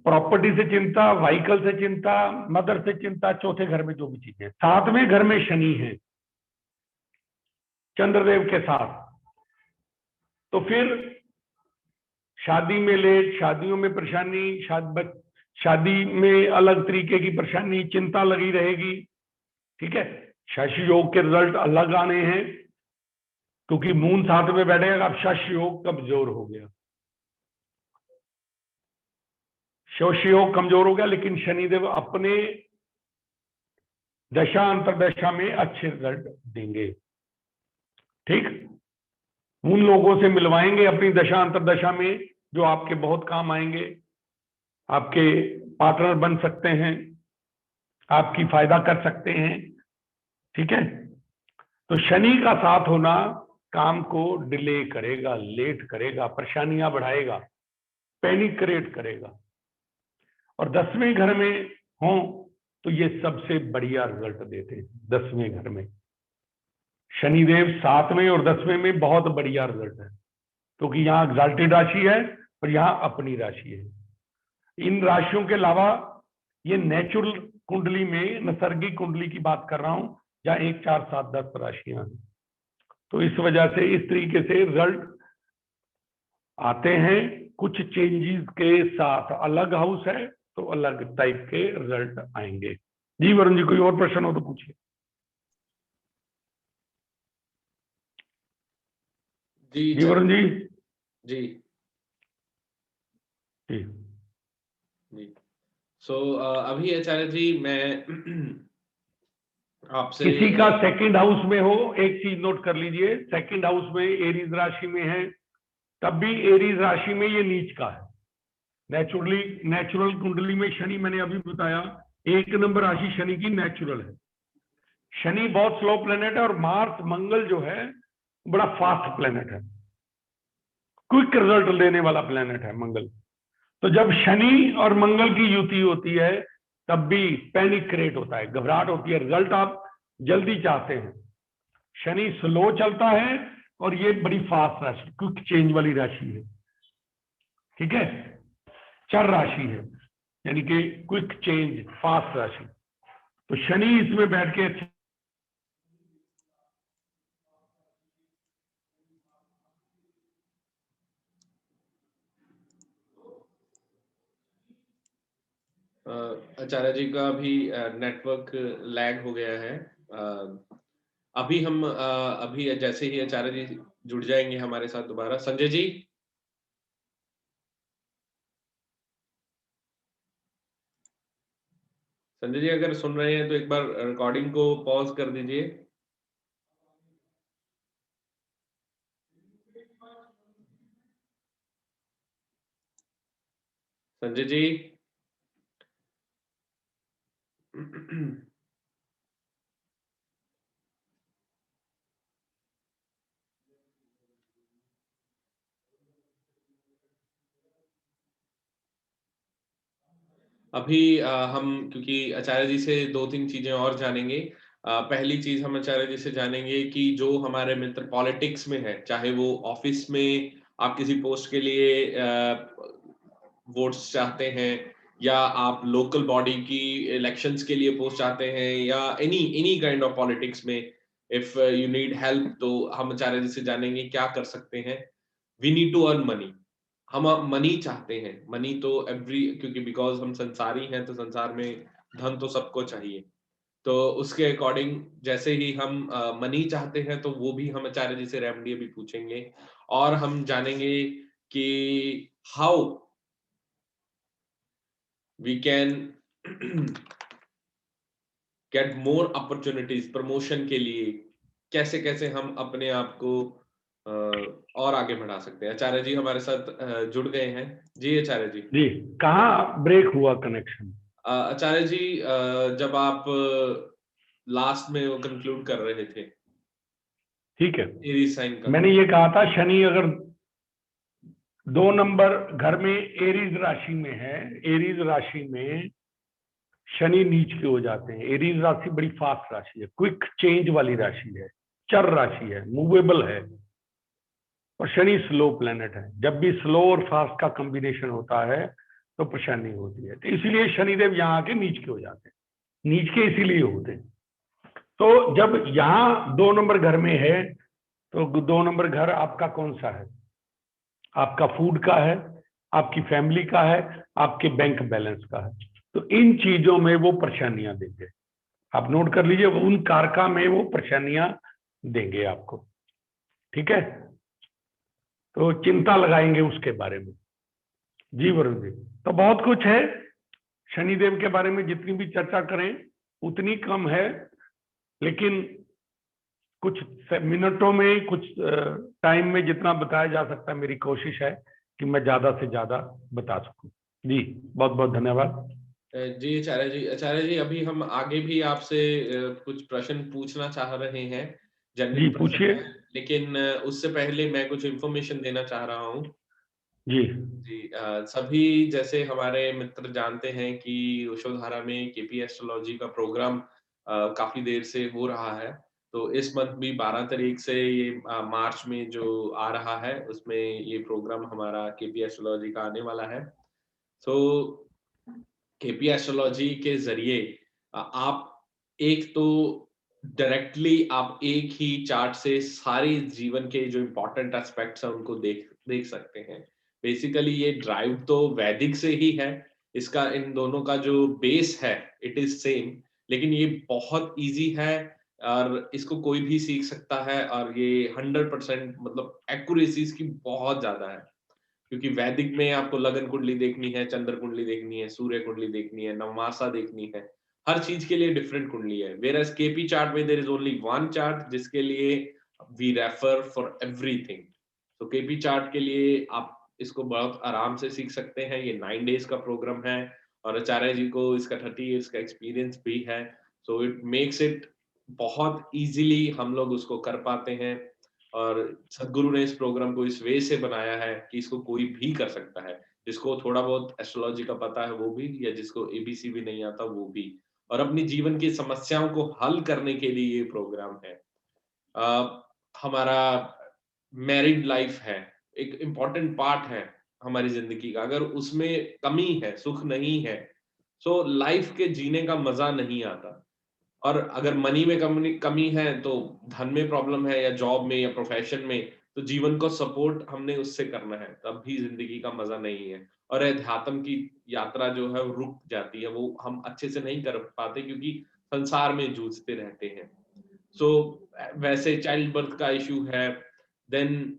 प्रॉपर्टी से चिंता, व्हीकल से चिंता, मदर से चिंता, चौथे घर में जो भी चीजें, सातवें घर में शनि है चंद्रदेव के साथ, तो फिर शादी में लेट, शादियों में परेशानी, शादी में अलग तरीके की परेशानी, चिंता लगी रहेगी। ठीक है, शश योग के रिजल्ट अलग आने हैं, क्योंकि मून साथ में बैठेगा। अब शश योग कमजोर हो गया, शश योग कमजोर हो गया, लेकिन शनिदेव अपने दशा अंतरदशा में अच्छे रिजल्ट देंगे। ठीक, उन लोगों से मिलवाएंगे अपनी दशा अंतरदशा में जो आपके बहुत काम आएंगे, आपके पार्टनर बन सकते हैं, आपकी फायदा कर सकते हैं। ठीक है, तो शनि का साथ होना काम को डिले करेगा, लेट करेगा, परेशानियां बढ़ाएगा, पैनिक क्रिएट करेगा। और 10वें घर में हो तो ये सबसे बढ़िया रिजल्ट देते हैं। 10वें घर में शनिदेव 7वें और 10वें में बहुत बढ़िया रिजल्ट है, क्योंकि यहाँ एग्जाल्टेड राशि है और यहाँ अपनी राशि है। इन राशियों के अलावा ये नेचुरल कुंडली में, नैसर्गिक कुंडली की बात कर रहा हूं, जहां 1, 4, 7, 10 राशियां हैं। तो इस वजह से इस तरीके से रिजल्ट आते हैं। कुछ चेंजेस के साथ, अलग हाउस है तो अलग टाइप के रिजल्ट आएंगे। जी वरुण जी, कोई और प्रश्न हो तो पूछिए। जी वरुण जी। जी जी जी। सो अभी आचार्य जी मैं आपसे, किसी का सेकंड हाउस में हो, एक चीज नोट कर लीजिए, सेकंड हाउस में एरीज राशि में है, तब भी एरीज राशि में ये नीच का है। नेचुरल कुंडली में शनि, मैंने अभी बताया, 1 नंबर राशि शनि की नेचुरल है। शनि बहुत स्लो प्लेनेट है, और मार्स, मंगल जो है बड़ा फास्ट प्लेनेट है, क्विक रिजल्ट लेने वाला प्लेनेट है मंगल। तो जब शनि और मंगल की युति होती है तब भी पैनिक क्रिएट होता है, घबराहट होती है, रिजल्ट आप जल्दी चाहते हैं। शनि स्लो चलता है और ये बड़ी फास्ट राशि, क्विक चेंज वाली राशि है। ठीक है, चर राशि है, यानी कि क्विक चेंज, फास्ट राशि। तो शनि इसमें बैठ के अच्छे आचार्य जी का भी नेटवर्क लैग हो गया है। अभी हम अभी जैसे ही आचार्य जी जुड़ जाएंगे हमारे साथ दोबारा। संजय जी, संजय जी अगर सुन रहे हैं तो एक बार रिकॉर्डिंग को पॉज कर दीजिए। संजय जी अभी हम, क्योंकि आचार्य जी से 2-3 चीजें और जानेंगे। पहली चीज हम आचार्य जी से जानेंगे कि जो हमारे मित्र पॉलिटिक्स में है, चाहे वो ऑफिस में आप किसी पोस्ट के लिए वोट्स चाहते हैं, या आप लोकल बॉडी की इलेक्शंस के लिए पोस्ट चाहते हैं, या एनी काइंड ऑफ पॉलिटिक्स में, इफ यू नीड हेल्प, तो हम आचार्य जी से जानेंगे क्या कर सकते हैं। We need to earn money. हम मनी चाहते हैं, मनी तो क्योंकि बिकॉज हम संसारी हैं, तो संसार में धन तो सबको चाहिए। तो उसके अकॉर्डिंग जैसे ही हम मनी चाहते हैं, तो वो भी हम आचार्य जी से रेमेडी भी पूछेंगे, और हम जानेंगे कि how we can get more opportunities promotion के लिए, कैसे कैसे हम अपने आप को और आगे बढ़ा सकते हैं। आचार्य जी हमारे साथ जुड़ गए हैं। जी आचार्य जी। जी, कहाँ ब्रेक हुआ कनेक्शन? आचार्य जी जब आप लास्ट में वो कंक्लूड कर रहे थे। ठीक है, एरीज साइन का मैंने ये कहा था शनि अगर 2 नंबर घर में एरीज राशि में है, एरीज राशि में शनि नीच के हो जाते हैं। एरीज राशि बड़ी फास्ट राशि है, क्विक चेंज वाली राशि है, चर राशि है, मूवेबल है, और शनि स्लो प्लेनेट है। जब भी स्लो और फास्ट का कॉम्बिनेशन होता है तो परेशानी होती है। तो इसीलिए शनिदेव यहाँ आके नीच के हो जाते हैं। नीच के इसीलिए होते हैं। तो जब यहाँ 2 नंबर घर में है, तो 2 नंबर घर आपका कौन सा है? आपका फूड का है, आपकी फैमिली का है, आपके बैंक बैलेंस का है। तो इन चीजों में वो परेशानियां देंगे। आप नोट कर लीजिए, उन कारका में वो परेशानियां देंगे आपको। ठीक है, तो चिंता लगाएंगे उसके बारे में। जी वरुण जी, तो बहुत कुछ है शनिदेव के बारे में, जितनी भी चर्चा करें उतनी कम है। लेकिन कुछ मिनटों में, कुछ टाइम में जितना बताया जा सकता है, मेरी कोशिश है कि मैं ज्यादा से ज्यादा बता सकूं। जी बहुत बहुत धन्यवाद। जी आचार्य जी, अभी हम आगे भी आपसे कुछ प्रश्न पूछना चाह रहे हैं, जनरल जी प्रश्न पूछिए। है, लेकिन उससे पहले मैं कुछ इन्फॉर्मेशन देना चाह रहा हूँ। जी जी, सभी जैसे हमारे मित्र जानते हैं कि यशोधारा में केपी एस्ट्रोलॉजी का प्रोग्राम काफी देर से हो रहा है। तो इस मंथ भी 12 तारीख से ये मार्च में जो आ रहा है, उसमें ये प्रोग्राम हमारा केपी एस्ट्रोलॉजी का आने वाला है। तो केपी एस्ट्रोलॉजी के जरिए आप एक तो डायरेक्टली आप एक ही चार्ट से सारी जीवन के जो इम्पोर्टेंट एस्पेक्ट्स हैं उनको देख देख सकते हैं। बेसिकली ये ड्राइव तो वैदिक से ही है, इसका इन दोनों का जो बेस है इट इज सेम, लेकिन ये बहुत इजी है और इसको कोई भी सीख सकता है और ये 100% मतलब एक्यूरेसी इसकी बहुत ज्यादा है। क्योंकि वैदिक में आपको लगन कुंडली देखनी है, चंद्र कुंडली देखनी है, सूर्य कुंडली देखनी है, नवमासा देखनी है, हर चीज के लिए डिफरेंट कुंडली है। वेयरएज केपी चार्ट में there is only one chart जिसके लिए वी रेफर फॉर एवरीथिंग। तो केपी चार्ट के लिए आप इसको बहुत आराम से सीख सकते हैं। ये 9 डेज का प्रोग्राम है और आचार्य जी को इसका 30 इयर्स का एक्सपीरियंस भी है। सो इट मेक्स इट बहुत इजीली हम लोग उसको कर पाते हैं। और सदगुरु ने इस प्रोग्राम को इस वे से बनाया है कि इसको कोई भी कर सकता है, जिसको थोड़ा बहुत एस्ट्रोलॉजी का पता है वो भी, या जिसको एबीसी भी नहीं आता वो भी, और अपनी जीवन की समस्याओं को हल करने के लिए ये प्रोग्राम है। हमारा मैरिड लाइफ है, एक इम्पोर्टेंट पार्ट है हमारी जिंदगी का। अगर उसमें कमी है, सुख नहीं है, सो लाइफ के जीने का मजा नहीं आता। और अगर मनी में कमी कमी है तो धन में प्रॉब्लम है, या जॉब में या प्रोफेशन में, तो जीवन को सपोर्ट हमने उससे करना है, तब भी जिंदगी का मजा नहीं है। और अध्यात्म की यात्रा जो है वो रुक जाती है, वो हम अच्छे से नहीं कर पाते क्योंकि संसार में जूझते रहते हैं। सो वैसे चाइल्ड बर्थ का इशू है, देन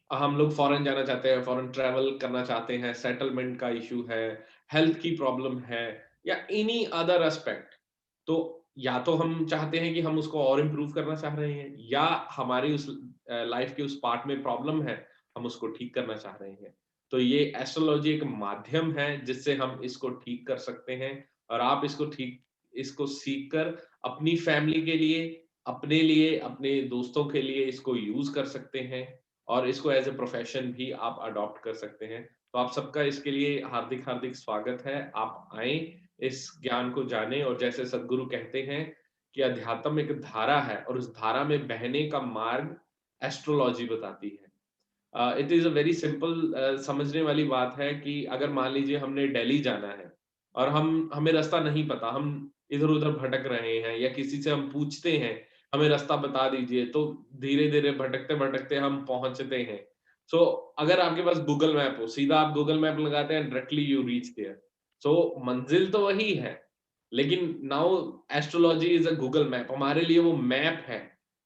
हम लोग फॉरेन जाना चाहते हैं, फॉरेन ट्रैवल करना चाहते हैं, सेटलमेंट का इशू है, हेल्थ की प्रॉब्लम है, या एनी अदर एस्पेक्ट। तो या तो हम चाहते हैं कि हम उसको और इम्प्रूव करना चाह रहे हैं, या हमारी उस लाइफ के उस पार्ट में प्रॉब्लम है, हम उसको ठीक करना चाह रहे हैं। तो ये एस्ट्रोलॉजी एक माध्यम है जिससे हम इसको ठीक कर सकते हैं। और आप इसको सीख कर अपनी फैमिली के लिए, अपने लिए, अपने दोस्तों के लिए इसको यूज कर सकते हैं, और इसको एज ए प्रोफेशन भी आप अडॉप्ट कर सकते हैं। तो आप सबका इसके लिए हार्दिक हार्दिक स्वागत है। आप आए, इस ज्ञान को जाने, और जैसे सदगुरु कहते हैं कि अध्यात्म एक धारा है और उस धारा में बहने का मार्ग एस्ट्रोलॉजी बताती है। It is a very simple, समझने वाली बात है कि अगर मान लीजिए हमने दिल्ली जाना है और हमें रास्ता नहीं पता, हम इधर उधर भटक रहे हैं, या किसी से हम पूछते हैं हमें रास्ता बता दीजिए, तो धीरे धीरे भटकते भटकते हम पहुंचते हैं। सो अगर आपके पास गूगल मैप हो, सीधा आप गूगल मैप लगाते हैं, डायरेक्टली यू रीच देयर। सो मंजिल तो वही है, लेकिन now astrology is a Google map, हमारे लिए वो मैप है,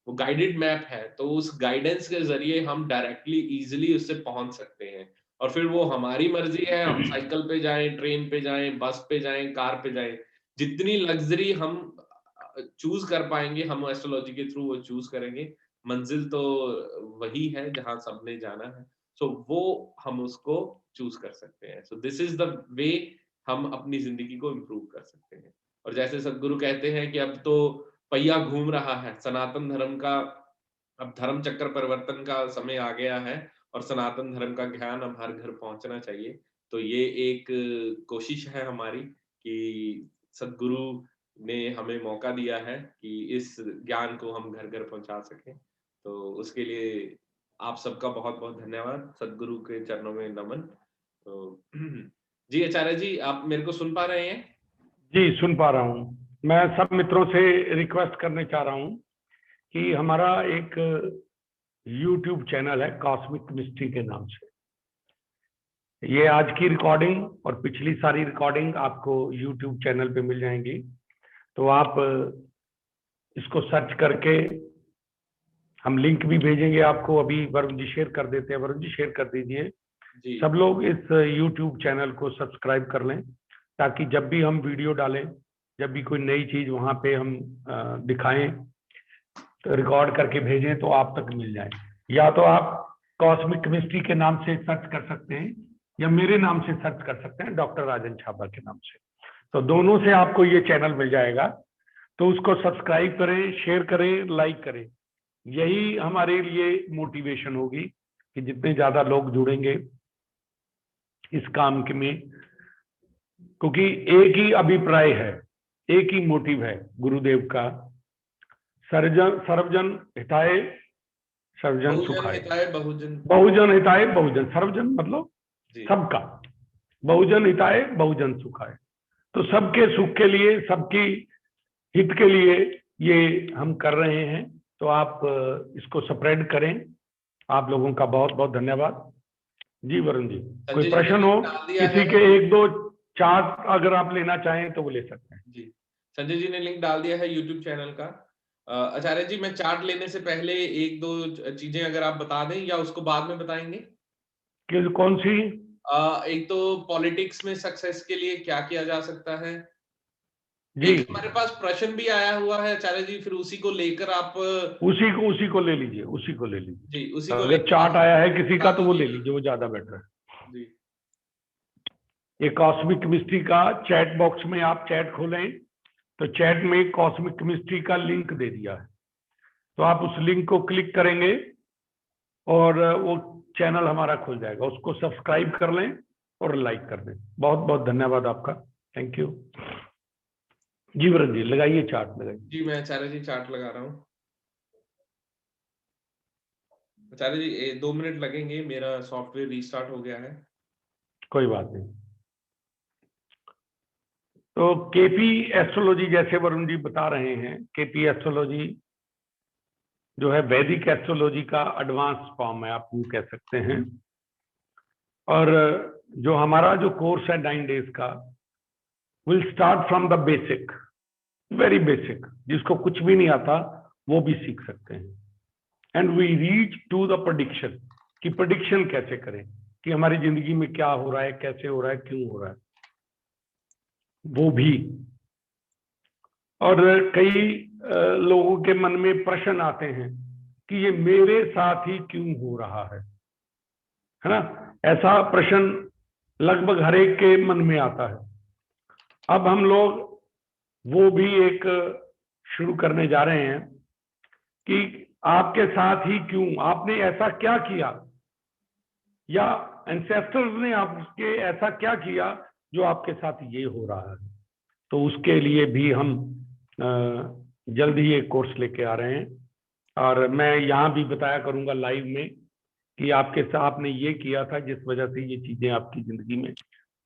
वो गाइडेड मैप है। तो उस गाइडेंस के जरिए हम डायरेक्टली इजीली उससे पहुंच सकते हैं। और फिर वो हमारी मर्जी है, हम साइकिल पे जाएं, ट्रेन पे जाएं, बस पे जाएं, कार पे जाएं, जितनी लग्जरी हम चूज कर पाएंगे हम एस्ट्रोलॉजी के थ्रू वो चूज करेंगे। मंजिल तो वही है जहां सबने जाना है, सो वो हम उसको चूज कर सकते हैं। So this is the way हम अपनी जिंदगी को इम्प्रूव कर सकते हैं। और जैसे सदगुरु कहते हैं कि अब तो पहिया घूम रहा है सनातन धर्म का, अब धर्म चक्र परिवर्तन का समय आ गया है, और सनातन धर्म का ज्ञान अब हर घर पहुंचना चाहिए। तो ये एक कोशिश है हमारी कि सदगुरु ने हमें मौका दिया है कि इस ज्ञान को हम घर घर पहुंचा सकें। तो उसके लिए आप सबका बहुत बहुत धन्यवाद, सदगुरु के चरणों में नमन। तो जी आचार्य जी, आप मेरे को सुन पा रहे हैं? जी, सुन पा रहा हूँ। मैं सब मित्रों से रिक्वेस्ट करने चाह रहा हूँ कि हमारा एक यूट्यूब चैनल है कॉस्मिक मिस्ट्री के नाम से। ये आज की रिकॉर्डिंग और पिछली सारी रिकॉर्डिंग आपको यूट्यूब चैनल पे मिल जाएंगी। तो आप इसको सर्च करके, हम लिंक भी भेजेंगे आपको, अभी वरुण जी शेयर कर देते हैं। वरुण जी शेयर कर दीजिए। जी सब लोग इस यूट्यूब चैनल को सब्सक्राइब कर लें, ताकि जब भी हम वीडियो डालें, जब भी कोई नई चीज वहां पे हम दिखाएं, तो रिकॉर्ड करके भेजें तो आप तक मिल जाए। या तो आप कॉस्मिक मिस्ट्री के नाम से सर्च कर सकते हैं, या मेरे नाम से सर्च कर सकते हैं, डॉक्टर राजन छाबा के नाम से। तो दोनों से आपको ये चैनल मिल जाएगा। तो उसको सब्सक्राइब करें, शेयर करें, लाइक करें। यही हमारे लिए मोटिवेशन होगी कि जितने ज्यादा लोग जुड़ेंगे इस काम के में, क्योंकि एक ही अभिप्राय है, एक ही मोटिव है गुरुदेव का, सर्वजन हिताय सर्वजन बहुजन सुखाय। हिताय बहुजन। बहुजन हिताय बहुजन, सर्वजन मतलब जी सबका, बहुजन हिताय बहुजन सुखाय। तो सबके सुख के लिए, सबकी हित के लिए ये हम कर रहे हैं। तो आप इसको स्प्रेड करें। आप लोगों का बहुत बहुत धन्यवाद। जी वरुण जी, कोई संजय जी ने प्रश्न हो? लिंक डाल दिया किसी है। के एक दो चार्ट अगर आप लेना चाहें तो वो ले सकते हैं। जी, संजय जी ने लिंक डाल दिया है यूट्यूब चैनल का। आचार्य जी, मैं चार्ट लेने से पहले एक दो चीजें अगर आप बता दें, या उसको बाद में बताएंगे? कि कौन सी? एक तो पॉलिटिक्स में सक्सेस के लिए क्या किया जा सकता है। जी, एक हमारे पास प्रश्न भी आया हुआ है आचार्य जी, फिर उसी को लेकर आप उसी को ले लीजिए, उसी को ले जी लीजिए। उसी को अगर लेकर चार्ट आप आया है किसी बता का तो वो ले दीजिएगा। लीजिए, वो ज्यादा बेटर है। जी ये कॉस्मिक मिस्ट्री का चैट बॉक्स में आप चैट खोलें, तो चैट में कॉस्मिक मिस्ट्री का लिंक दे दिया है। तो आप उस लिंक को क्लिक करेंगे और वो चैनल हमारा खुल जाएगा। उसको सब्सक्राइब कर लें और लाइक कर दें। बहुत बहुत धन्यवाद आपका। Thank you. जी वरुण जी, लगाइए चार्ट, लगाइए। जी, मैं आचार्य जी चार्ट लगा रहा हूँ। आचार्य जी 2 मिनट लगेंगे, मेरा सॉफ्टवेयर रीस्टार्ट हो गया है। कोई बात नहीं। तो केपी एस्ट्रोलॉजी, जैसे वरुण जी बता रहे हैं, केपी एस्ट्रोलॉजी जो है वैदिक एस्ट्रोलॉजी का एडवांस फॉर्म है, आप यूं कह सकते हैं। और जो हमारा जो कोर्स है 9 days का, will start from the basic, very basic, जिसको कुछ भी नहीं आता वो भी सीख सकते हैं। And we reach to the prediction, कि प्रेडिक्शन कैसे करें कि हमारी जिंदगी में क्या हो रहा है, कैसे हो रहा है, क्यों हो रहा है, वो भी। और कई लोगों के मन में प्रश्न आते हैं कि ये मेरे साथ ही क्यों हो रहा है ना? ऐसा प्रश्न लगभग हर एक के मन में आता है। अब हम लोग वो भी एक शुरू करने जा रहे हैं कि आपके साथ ही क्यों, आपने ऐसा क्या किया, या एंसेस्टर्स ने आपके ऐसा क्या किया जो आपके साथ ये हो रहा है। तो उसके लिए भी हम जल्द ही एक कोर्स लेके आ रहे हैं। और मैं यहाँ भी बताया करूंगा लाइव में कि आपके साथ आपने ये किया था जिस वजह से ये चीजें आपकी जिंदगी में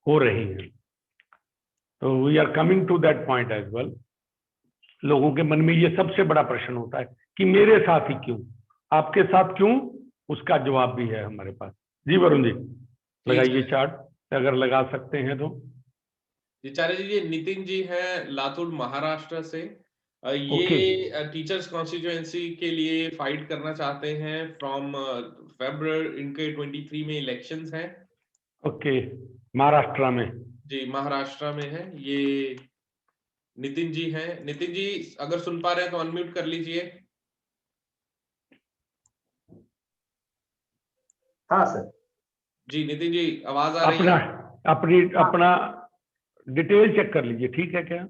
हो रही हैं। तो we are coming to that point as well. लोगों के मन में ये सबसे बड़ा प्रश्न होता है कि मेरे साथ ही क्यों, आपके साथ क्यों, उसका जवाब भी है हमारे पास। जी वरुण जी, जी लगाइए आचार्य चार्ट, अगर लगा सकते हैं तो। जी। आचार्य जी, ये नितिन जी हैं लातूर महाराष्ट्र से। ओके ये टीचर्स कॉन्स्टिट्यूएंसी के लिए फाइट करना चाहते हैं फ्रॉम फेब्रुअरी। इनके 23 में इलेक्शंस हैं। ओके, महाराष्ट्र में। जी, महाराष्ट्र में है ये। नितिन जी हैं। नितिन जी, अगर सुन पा रहे हैं तो अनम्यूट कर लीजिए। हाँ सर। जी नितिन जी, आवाज आ रही अपना है? हाँ अपना डिटेल चेक कर लीजिए, ठीक है क्या?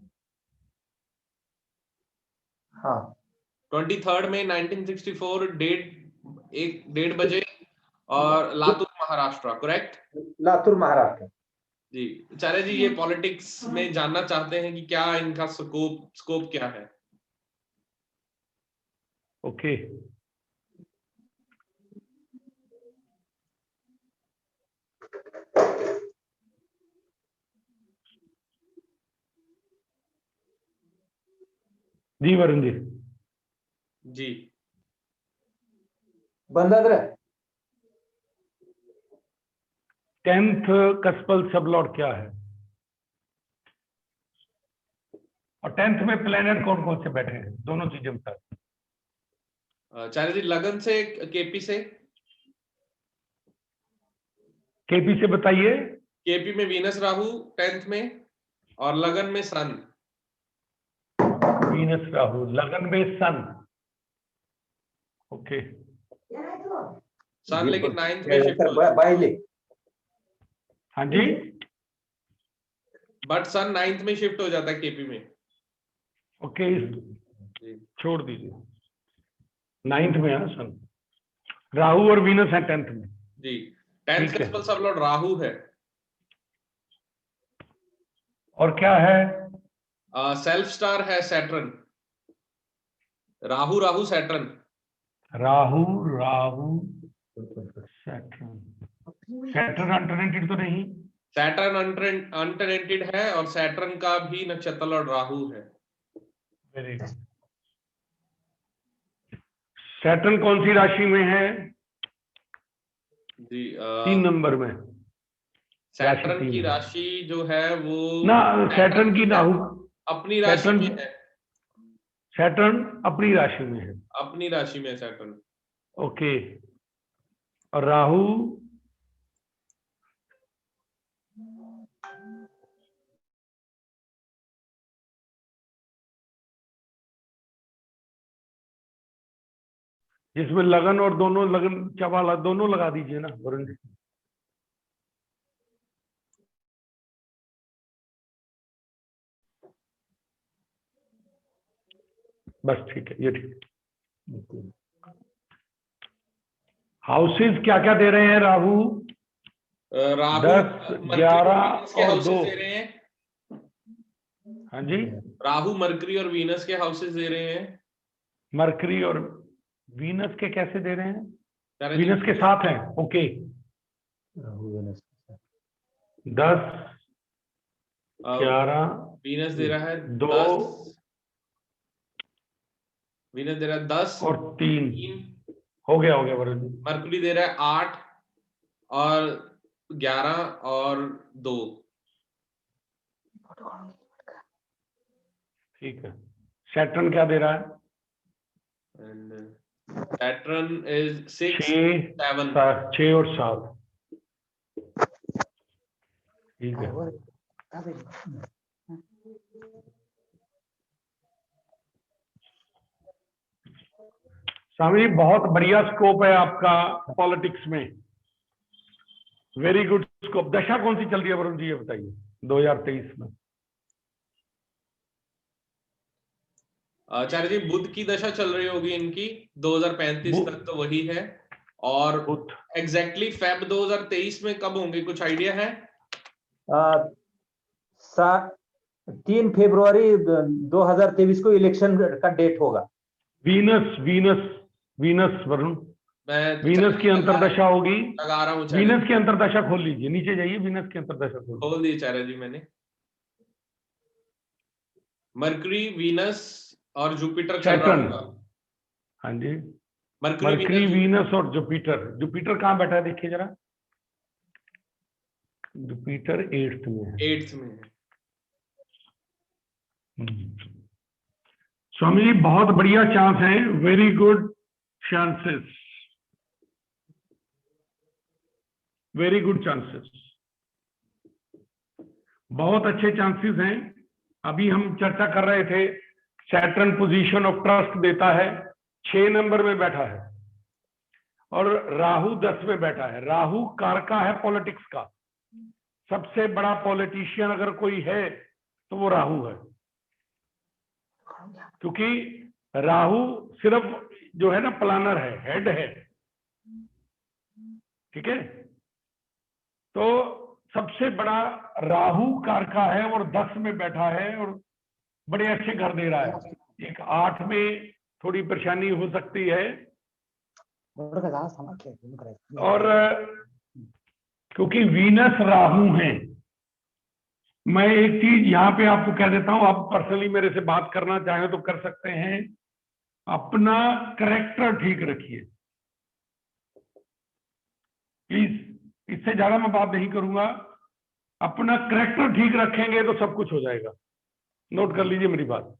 हाँ 23 में 1964, डेट 1:30 बजे, और लातूर महाराष्ट्र, करेक्ट? लातूर महाराष्ट्र। जी आचार्य जी, ये पॉलिटिक्स में जानना चाहते हैं कि क्या इनका स्कोप क्या है। ओके, जी वरुण जी। जी। बंदाद्र 10th कस्पल सबलॉर्ड क्या है? और 10th में प्लेनेट कौन कौन से बैठे हैं? दोनों चीजें बता। आचार्य जी लगन से, केपी से। केपी से बताइए। केपी में वीनस राहु 10th में, और लगन में सन। वीनस राहु, लगन में सन। ओके। सन लेकिन 9th में शिफ्ट हो जाता बाइले। हाँ जी, बट सन 9th में शिफ्ट हो जाता है केपी में। ओके, छोड़ दीजिए। 9th में है सन, राहु और वीनस है 10th में। जी। 10th ठीक है। कस्पल सबलॉर्ड राहु है। और क्या है? सेल्फ स्टार है Saturn. Rahu Rahu Saturn. Rahu Rahu Saturn. Saturn alternated तो नहीं? सैटर्न अनटेनेटेड है, और सैटर्न का भी नक्षत्र लॉर्ड राहु है। Very good. सैटर्न कौन सी राशि में है? जी। 3 नंबर में। सैटर्न की है। राशि जो है वो ना, सैटर्न की राहु अपनी राशि सैटर्न, में है। सैटर्न अपनी राशि में है। अपनी राशि में सैटर्न। ओके। और राहु जिसमें लगन और दोनों लगन चवाला दोनों लगा दीजिए ना वरुण जी। बस ठीक है, ये ठीक। हाउसेस क्या क्या दे रहे हैं राहु? राहु 10, मरकरी 11 वीनस के और हाउसेस 2। दे रहे हैं। हाँ जी, राहु मरकरी और वीनस के हाउसेस दे रहे हैं। मरकरी और वीनस के कैसे दे रहे हैं? चारा जी, वीनस के साथ हैं। ओके। 10, 11, वीनस दे रहा है 2 10। वीनस दे रहा है 10 और 3। 3। हो गया वरुण जी। मरकरी दे रहा है 8 और 11 और 2। ठीक है। सैटर्न क्या दे रहा है? Saturn is 6 7। 6 और 7। ठीक है। स्वामी जी बहुत बढ़िया स्कोप है आपका पॉलिटिक्स में। Very good scope. दशा कौन सी चल रही है वरुण जी, ये बताइए 2023 में? आचार्य जी बुध की दशा चल रही होगी इनकी 2035 तक, तो वही है। और एग्जैक्टली फेब 2023 में कब होंगे, कुछ आइडिया है? 3 फरवरी 2023 को इलेक्शन का डेट होगा। Venus Venus Venus Varun, Venus की अंतरदशा होगी। लगा रहा हूँ। वीनस की अंतरदशा खोल लीजिए, नीचे जाइए, वीनस की अंतरदशा खोल दी आचार्य जी मैंने। मरकरी वीनस और जुपिटर चल रहा होगा। हाँ जी, मरकरी वीनस और जुपिटर। जुपिटर कहाँ बैठा है देखिए जरा। जुपिटर 8th में है। 8th में है। स्वामी जी बहुत बढ़िया चांस है, very good chances, very good chances, बहुत अच्छे चांसेस हैं। अभी हम चर्चा कर रहे थे, सैटर्न पोजीशन ऑफ ट्रस्ट देता है, 6 नंबर में बैठा है, और राहु 10 में बैठा है। राहु कारका है पॉलिटिक्स का। सबसे बड़ा पॉलिटिशियन अगर कोई है तो वो राहु है, क्योंकि राहु सिर्फ जो है ना प्लानर है, हेड है। ठीक है, तो सबसे बड़ा राहु कारका है और 10 में बैठा है और बड़े अच्छे घर दे रहा है। एक 8 में थोड़ी परेशानी हो सकती है, और क्योंकि वीनस राहु हैं, मैं एक चीज यहाँ पे आपको कह देता हूँ, आप पर्सनली मेरे से बात करना चाहें तो कर सकते हैं। अपना करेक्टर ठीक रखिए प्लीज, इससे ज्यादा मैं बात नहीं करूंगा। अपना करेक्टर ठीक रखेंगे तो सब कुछ हो जाएगा। नोट कर लीजिए मेरी बात।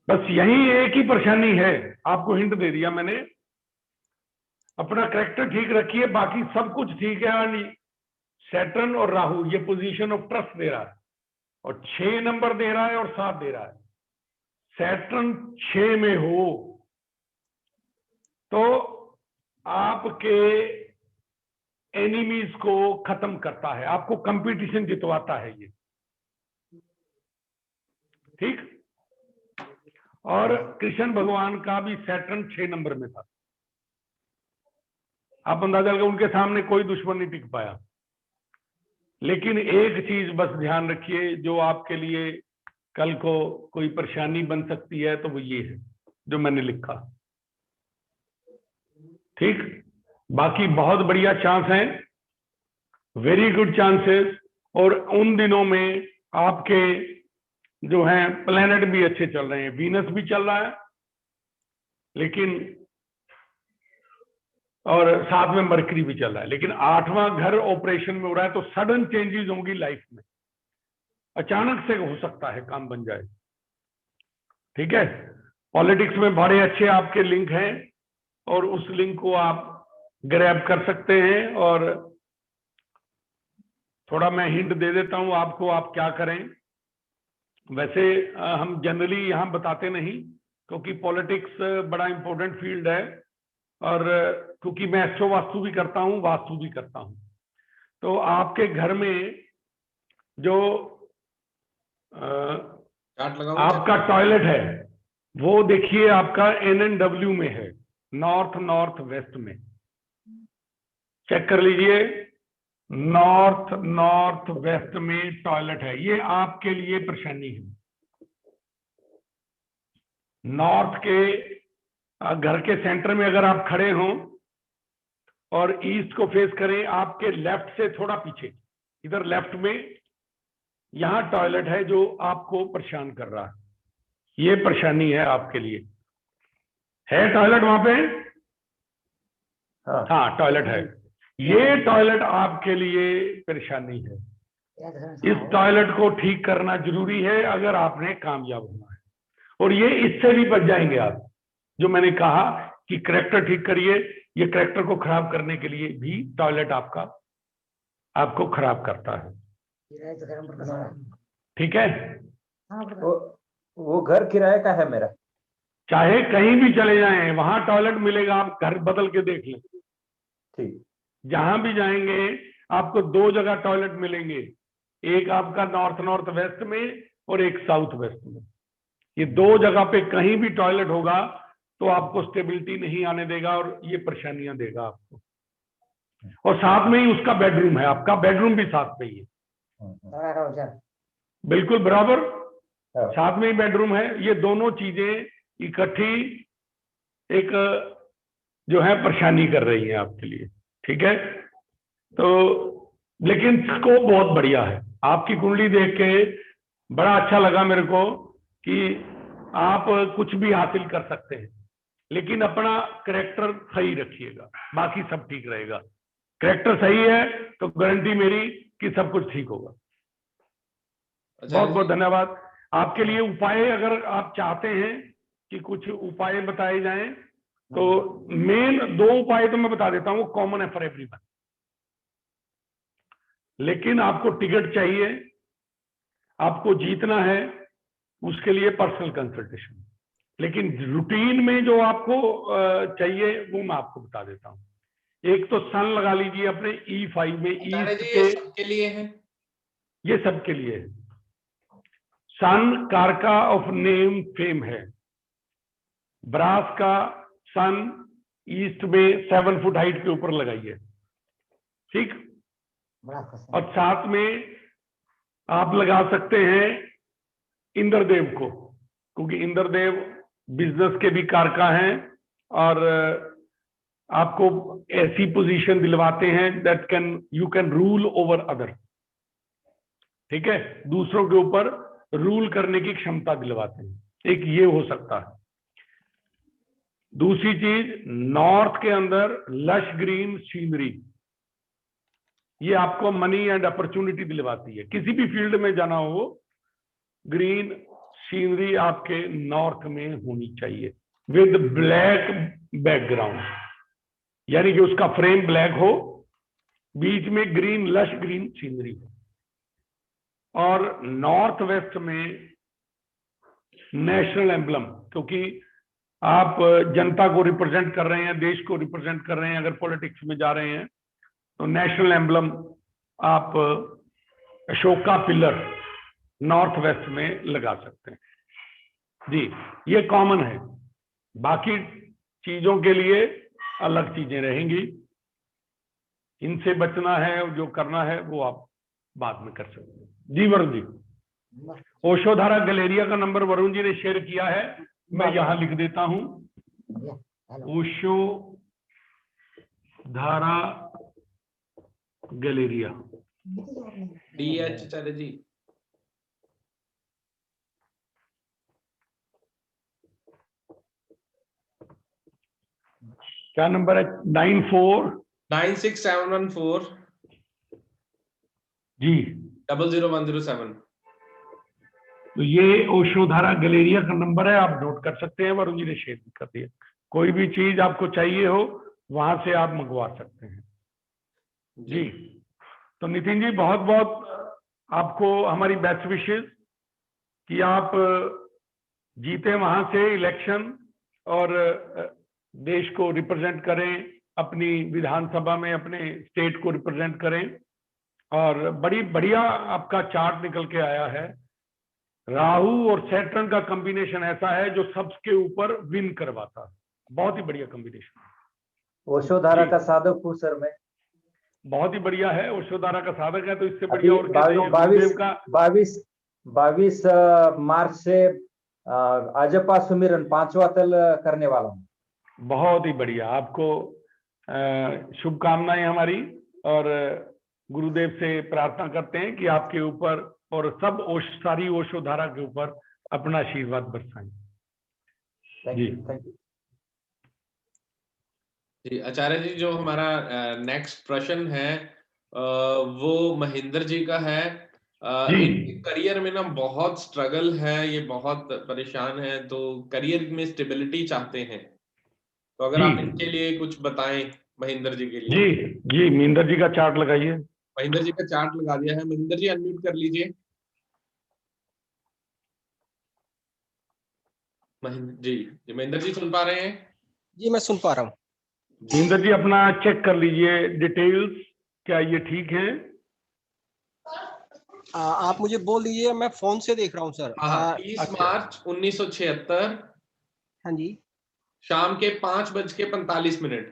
बस यही एक ही परेशानी है, आपको हिंट दे दिया मैंने। अपना करेक्टर ठीक रखिए, बाकी सब कुछ ठीक है। सैटर्न और राहु ये पोजीशन ऑफ ट्रस्ट दे रहा है, और 6 नंबर दे रहा है और 7 दे रहा है। सैटर्न 6 में हो तो आपके एनिमीज को खत्म करता है, आपको कंपटीशन जितवाता है ये, ठीक। और कृष्ण भगवान का भी सैटर्न 6 नंबर में था। आप अंदाजा लगा, उनके सामने कोई दुश्मन नहीं टिक पाया। लेकिन एक चीज बस ध्यान रखिए, जो आपके लिए कल को कोई परेशानी बन सकती है, तो वो ये है जो मैंने लिखा, ठीक। बाकी बहुत बढ़िया चांस है, वेरी गुड चांसेस। और उन दिनों में आपके जो हैं प्लेनेट भी अच्छे चल रहे हैं, वीनस भी चल रहा है, लेकिन और साथ में मरकरी भी चल रहा है। लेकिन 8वां घर ऑपरेशन में हो रहा है, तो सडन चेंजेस होंगी लाइफ में, अचानक से हो सकता है काम बन जाए, ठीक है। पॉलिटिक्स में बड़े अच्छे आपके लिंक हैं, और उस लिंक को आप ग्रैब कर सकते हैं। और थोड़ा मैं हिंट दे देता हूं आपको, आप क्या करें। वैसे हम जनरली यहां बताते नहीं, क्योंकि पॉलिटिक्स बड़ा इंपॉर्टेंट फील्ड है, और क्योंकि मैं एस्ट्रो वास्तु भी करता हूं, वास्तु भी करता हूं। तो आपके घर में जो आपका टॉयलेट है, वो देखिए आपका NNW में है, नॉर्थ नॉर्थ वेस्ट में। चेक कर लीजिए, नॉर्थ नॉर्थ वेस्ट में टॉयलेट है, ये आपके लिए परेशानी है। नॉर्थ के घर के सेंटर में अगर आप खड़े हों और ईस्ट को फेस करें, आपके लेफ्ट से थोड़ा पीछे, इधर लेफ्ट में यहां टॉयलेट है जो आपको परेशान कर रहा है। ये परेशानी है आपके लिए। है टॉयलेट वहां पे? हाँ टॉयलेट है। ये टॉयलेट आपके लिए परेशानी है। इस टॉयलेट को ठीक करना जरूरी है अगर आपने कामयाब होना है। और ये इससे भी बच जाएंगे आप, जो मैंने कहा कि करैक्टर ठीक करिए। ये करैक्टर को खराब करने के लिए भी टॉयलेट आपको खराब करता है, ठीक है। वो घर किराए का है मेरा। चाहे कहीं भी चले जाएं, वहां टॉयलेट मिलेगा, आप घर बदल के देख लें। ठीक। जहां भी जाएंगे आपको 2 जगह टॉयलेट मिलेंगे, एक आपका नॉर्थ नॉर्थ वेस्ट में और एक साउथ वेस्ट में। ये 2 जगह पे कहीं भी टॉयलेट होगा तो आपको स्टेबिलिटी नहीं आने देगा और ये परेशानियां देगा आपको। और साथ में ही उसका बेडरूम है, आपका बेडरूम भी साथ में ही है, बिल्कुल बराबर साथ में ही बेडरूम है। ये दोनों चीजें इकट्ठी एक जो है परेशानी कर रही है आपके लिए, ठीक है। तो लेकिन स्कोप बहुत बढ़िया है। आपकी कुंडली देख के बड़ा अच्छा लगा मेरे को कि आप कुछ भी हासिल कर सकते हैं, लेकिन अपना करैक्टर सही रखिएगा, बाकी सब ठीक रहेगा। करैक्टर सही है तो गारंटी मेरी कि सब कुछ ठीक होगा। बहुत बहुत धन्यवाद। आपके लिए उपाय, अगर आप चाहते हैं कि कुछ उपाय बताए जाएं, तो मेन 2 उपाय तो मैं बता देता हूं, कॉमन है फॉर एवरीवन। लेकिन आपको टिकट चाहिए, आपको जीतना है, उसके लिए पर्सनल कंसल्टेशन। लेकिन रूटीन में जो आपको चाहिए वो मैं आपको बता देता हूं। एक तो सन लगा लीजिए अपने E5 में, ईस्ट के। सबके लिए है, ये सबके लिए है। सन कारका ऑफ नेम फेम है। ब्रास का सन ईस्ट में 7 फुट हाइट के ऊपर लगाइए, ठीक। और साथ में आप लगा सकते हैं इंद्रदेव को, क्योंकि इंद्रदेव बिजनेस के भी कारका हैं और आपको ऐसी पोजीशन दिलवाते हैं that you can rule over other. ठीक है, दूसरों के ऊपर रूल करने की क्षमता दिलवाते हैं, एक ये हो सकता है। दूसरी चीज, नॉर्थ के अंदर लश ग्रीन सीनरी, ये आपको मनी एंड अपॉर्चुनिटी दिलवाती है। किसी भी फील्ड में जाना हो, ग्रीन सीनरी आपके नॉर्थ में होनी चाहिए विद ब्लैक बैकग्राउंड, यानी कि उसका फ्रेम ब्लैक हो, बीच में ग्रीन लश ग्रीन सीनरी हो, और नॉर्थ वेस्ट में नेशनल एम्बलम, क्योंकि आप जनता को रिप्रेजेंट कर रहे हैं, देश को रिप्रेजेंट कर रहे हैं, अगर पॉलिटिक्स में जा रहे हैं तो नेशनल एम्बलम आप अशोका पिलर नॉर्थ वेस्ट में लगा सकते हैं जी, ये कॉमन है। बाकी चीजों के लिए अलग चीजें रहेंगी, इनसे बचना है, जो करना है वो आप बाद में कर सकते हैं। जी वरुण जी, ओशोधारा गैलेरिया का नंबर वरुण जी ने शेयर किया है, मैं यहां लिख देता हूं, ओशोधारा गैलेरिया DH आचार्य जी। क्या नंबर है? 94714 जी, 00107। तो ये ओशोधारा गैलेरिया का नंबर है, आप नोट कर सकते हैं, वरुण जी ने शेयर कर दिया। कोई भी चीज आपको चाहिए हो वहां से आप मंगवा सकते हैं जी। तो नितिन जी, बहुत बहुत आपको हमारी बेस्ट विशेष कि आप जीते वहां से इलेक्शन और देश को रिप्रेजेंट करें, अपनी विधानसभा में अपने स्टेट को रिप्रेजेंट करें, और बड़ी बढ़िया आपका चार्ट निकल के आया है। राहु और सैटर्न का कॉम्बिनेशन ऐसा है जो सबके ऊपर विन करवाता है, बहुत ही बढ़िया कॉम्बिनेशन। ओशोधारा का साधक हूँ सर मैं, बहुत ही बढ़िया है, ओशोधारा का साधक है, तो इससे बढ़िया और क्या चाहिए। गुरुदेव का 22 मार्च से अजपा सुमिरन 5वां तल करने वाला हूँ। बहुत ही बढ़िया, आपको शुभकामनाएं हमारी, और गुरुदेव से प्रार्थना करते हैं कि आपके ऊपर और सब सारी ओशोधारा के ऊपर अपना आशीर्वाद बरसाएं। जी थैंक यू जी आचार्य जी, जो हमारा नेक्स्ट प्रश्न है वो महेंद्र जी का है। इनके करियर में ना बहुत स्ट्रगल है, ये बहुत परेशान है, तो करियर में स्टेबिलिटी चाहते हैं, तो अगर आप इनके लिए कुछ बताएं महेंद्र जी के लिए। जी महेंद्र जी का चार्ट लगाइए। महेंद्र जी का चार्ट लगा दिया है, महेंद्र जी अनम्यूट कर लीजिए। महेंद्र जी सुन पा रहे हैं? जी मैं सुन पा रहा हूँ। महेंद्र जी अपना चेक कर लीजिए डिटेल्स, क्या ये ठीक है? आप मुझे बोल दीजिए, मैं फोन से देख रहा हूँ सर। 30 मार्च 1976, हाँ जी, शाम के 5:45।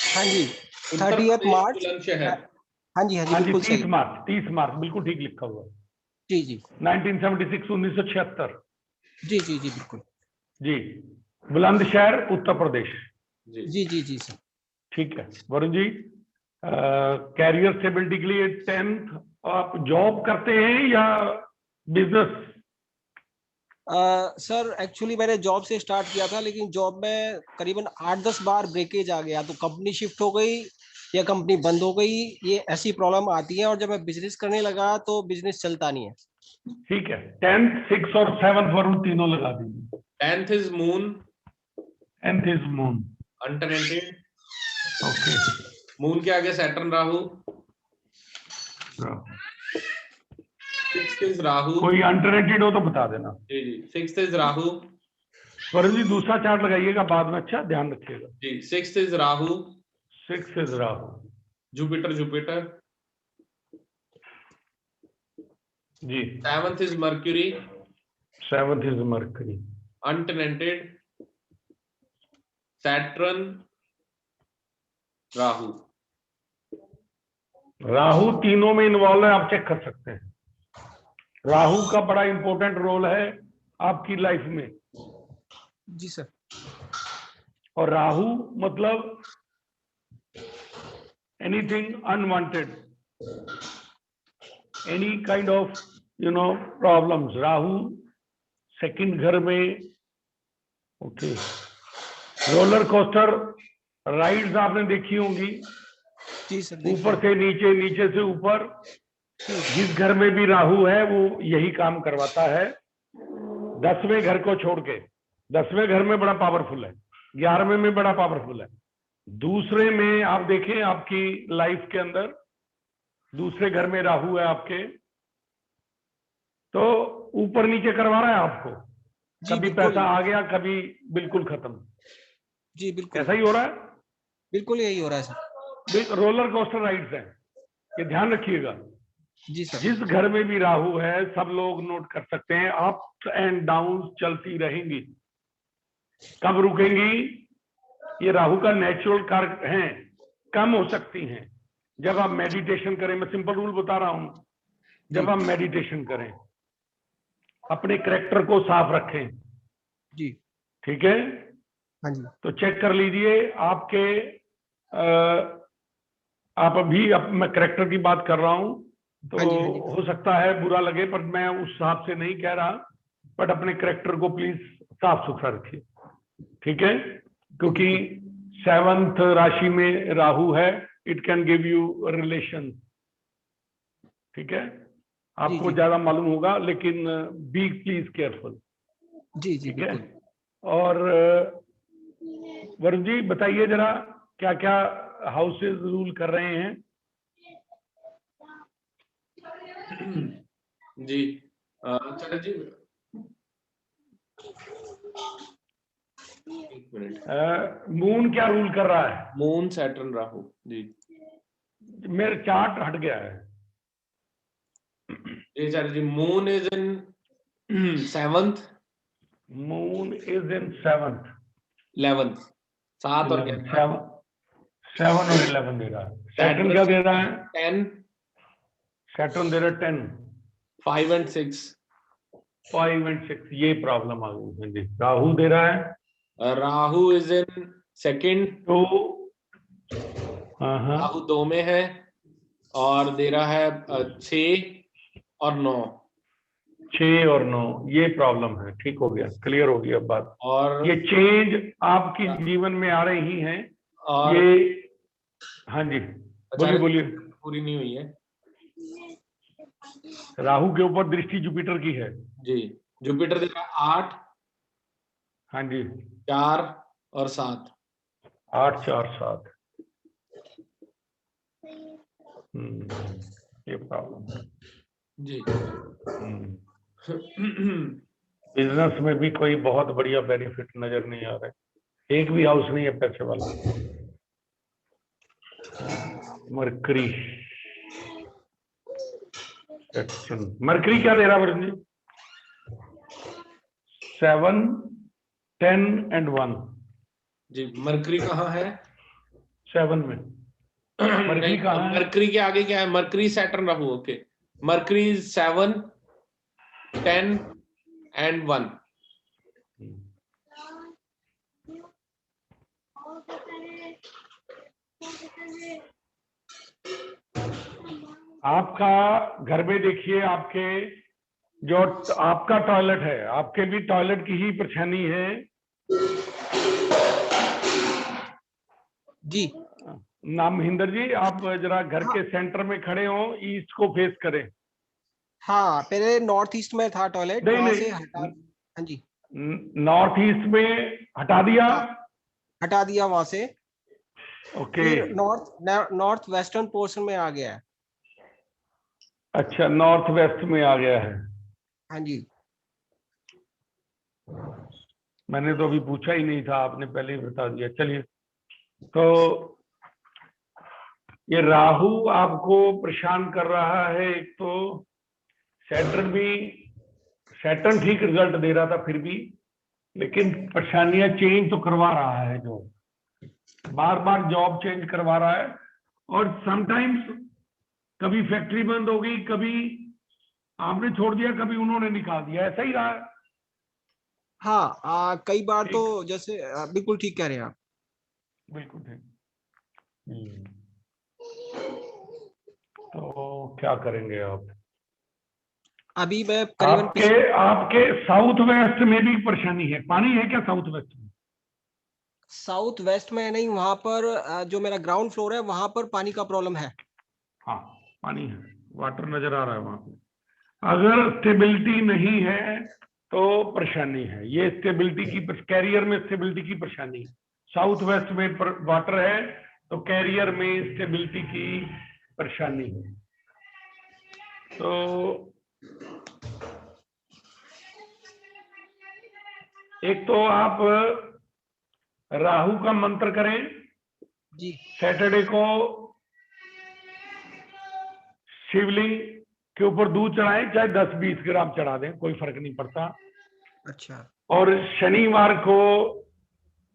हाँ जी, 30 मार्च, हाँ जी, बिल्कुल सही। 30 मार्च बिल्कुल ठीक लिखा हुआ है। जी जी 1976 1976। जी जी जी बिल्कुल जी, बुलंदशहर उत्तर प्रदेश। जी जी जी सर। ठीक है वरुण जी, कैरियर स्टेबिलिटी के लिए 10th आप जॉब करते हैं या बिजनेस? सर एक्चुअली मैंने जॉब से स्टार्ट किया था, लेकिन जॉब में करीबन 8-10 बार ब्रेकेज आ गया, तो कंपनी शिफ्ट हो गई या कंपनी बंद हो गई, ये ऐसी प्रॉब्लम आती है। और जब मैं बिजनेस करने लगा तो बिजनेस चलता नहीं है। ठीक है, 10th 6 और 7 वरुण तीनों लगा दीजिए। 10th is moon, 10th is moon, alternative. Okay. Moon के आगे Saturn Rahu. 6th is Rahu. कोई अल्टरनेटिव हो तो बता देना। जी जी, 6th is राहु। वरुण जी दूसरा चार्ट लगाइएगा बाद में, अच्छा ध्यान रखिएगा। जी, 6th is Rahu. 6th is Rahu. Jupiter. जी। 7th is Mercury. 7th is Mercury. Untenanted. Saturn, Rahu तीनों में इन्वॉल्व है, आप चेक कर सकते हैं। राहु का बड़ा इंपॉर्टेंट रोल है आपकी लाइफ में। जी सर। और राहु मतलब anything unwanted, any kind of problems. Rahu second घर में, ओके। रोलर कोस्टर राइड्स आपने देखी होंगी, जी सर, ऊपर से नीचे, नीचे से ऊपर। जिस घर में भी राहु है वो यही काम करवाता है। 10वें घर को छोड़ के, 10वें घर में बड़ा पावरफुल है, 11वें में बड़ा पावरफुल है। दूसरे में आप देखें, आपकी लाइफ के अंदर दूसरे घर में राहु है आपके, तो ऊपर नीचे करवा रहा है आपको। जी कभी बिल्कुल। पैसा आ गया, कभी बिल्कुल खत्म। जी बिल्कुल, ऐसा ही हो रहा है। बिल्कुल यही हो रहा है सर। रोलर कोस्टर राइड्स हैं, ये ध्यान रखिएगा। जी सर। जिस घर में भी राहु है, सब लोग नोट कर सकते हैं, अप्स एंड डाउन चलती रहेंगी। कब रुकेंगी? ये राहु का नेचुरल कारक है, कम हो सकती हैं जब आप मेडिटेशन करें। मैं सिंपल रूल बता रहा हूं, जब आप मेडिटेशन करें, अपने करैक्टर को साफ रखें। जी ठीक है, हाँ जी। तो चेक कर लीजिए आपके आप अभी, अब मैं करैक्टर की बात कर रहा हूं, तो हाँ जी, हाँ जी। हो सकता है बुरा लगे, पर मैं उस हिसाब से नहीं कह रहा। बट अपने करैक्टर को प्लीज साफ सुथरा रखिए, ठीक है? क्योंकि 7th राशि में राहु है, it can give you relation. ठीक है, आपको जी। ज्यादा मालूम होगा, लेकिन बी प्लीज केयरफुल। जी जी ठीक है? बिल्कुल। और वरुण जी बताइए जरा, क्या क्या हाउसेस रूल कर रहे हैं? जी चरण जी, एक मिनट। मून क्या रूल कर रहा है? Moon, Saturn, Rahu. जी मेरा चार्ट हट गया है। जी Charan ji, moon is in 7th, moon is in 7th, 11th, 7 और 11, 7 और 11 दे रहा है। सैटर्न क्या दे रहा है? 10, सैटर्न दे रहा है 10, 5 and 6। 5 and 6, ये प्रॉब्लम आ गई। राहु दे रहा है, राहु इज इन 2nd, तो हाँ राहु 2 में है, और दे रहा है 6 और 9। 6 और 9, ये प्रॉब्लम है। ठीक हो गया, क्लियर हो गई अब बात। और ये चेंज आपकी जीवन में आ रही हैं, और ये हाँ जी बोलिए बोलिए। पूरी नहीं हुई है। राहु के ऊपर दृष्टि जुपिटर की है। जी, जुपिटर दे रहा है 8, हाँ जी, 4 और 7। 8, 4, 7। ये प्रॉब्लम है जी। बिजनेस में भी कोई बहुत बढ़िया बेनिफिट नजर नहीं आ रहा है, एक भी हाउस नहीं है पैसे वाला। मरकरी, मरकरी क्या दे रहा है Varun ji? 7, 10 and 1। Ji, mercury कहाँ है? 7 में। मरकरी कहाँ है? मरकरी के आगे क्या है? Mercury, Saturn, Rahu. Okay, mercury 7, 10 and 1। आपका घर में देखिए, आपके जो आपका टॉयलेट है, आपके भी टॉयलेट की ही परेशानी है जी। नाम महेंद्र जी, आप जरा घर के सेंटर में खड़े हो, ईस्ट को फेस करें। हाँ, पहले नॉर्थ ईस्ट में था टॉयलेट, नहीं वहां नहीं, से हटा। हाँ जी, नॉर्थ ईस्ट में हटा दिया। हटा दिया वहां से। ओके, फिर नॉर्थ वेस्टर्न पोर्शन में आ गया है। अच्छा, नॉर्थ वेस्ट में आ गया है। हाँ जी। मैंने तो अभी पूछा ही नहीं था, आपने पहले ही बता दिया। चलिए, तो ये राहु आपको परेशान कर रहा है। एक तो सैटर्न ठीक रिजल्ट दे रहा था फिर भी, लेकिन परेशानियां चेंज तो करवा रहा है, जो बार बार जॉब चेंज करवा रहा है। और समटाइम्स कभी फैक्ट्री बंद हो गई, कभी आपने छोड़ दिया, कभी उन्होंने निकाल दिया, ऐसा ही रहा है। हाँ, कई बार तो जैसे बिल्कुल ठीक कह रहे हैं आप। बिल्कुल ठीक। तो क्या करेंगे आप? अभी मैं करीबन आपके साउथ वेस्ट में भी परेशानी है, पानी है क्या साउथ वेस्ट में? साउथ वेस्ट में नहीं, वहां पर जो मेरा ग्राउंड फ्लोर है वहां पर पानी का प्रॉब्लम है। हाँ पानी है, वाटर नजर आ रहा है वहां पे। अगर स्टेबिलिटी नहीं है तो परेशानी है, ये स्टेबिलिटी की कैरियर में स्टेबिलिटी की परेशानी। साउथ वेस्ट में वाटर है तो कैरियर में स्टेबिलिटी की परेशानी है। तो एक तो आप राहु का मंत्र करें जी। सैटरडे को, शिवलिंग के ऊपर दूध चढ़ाएं, चाहे 10-20 ग्राम चढ़ा दें, कोई फर्क नहीं पड़ता। अच्छा। और शनिवार को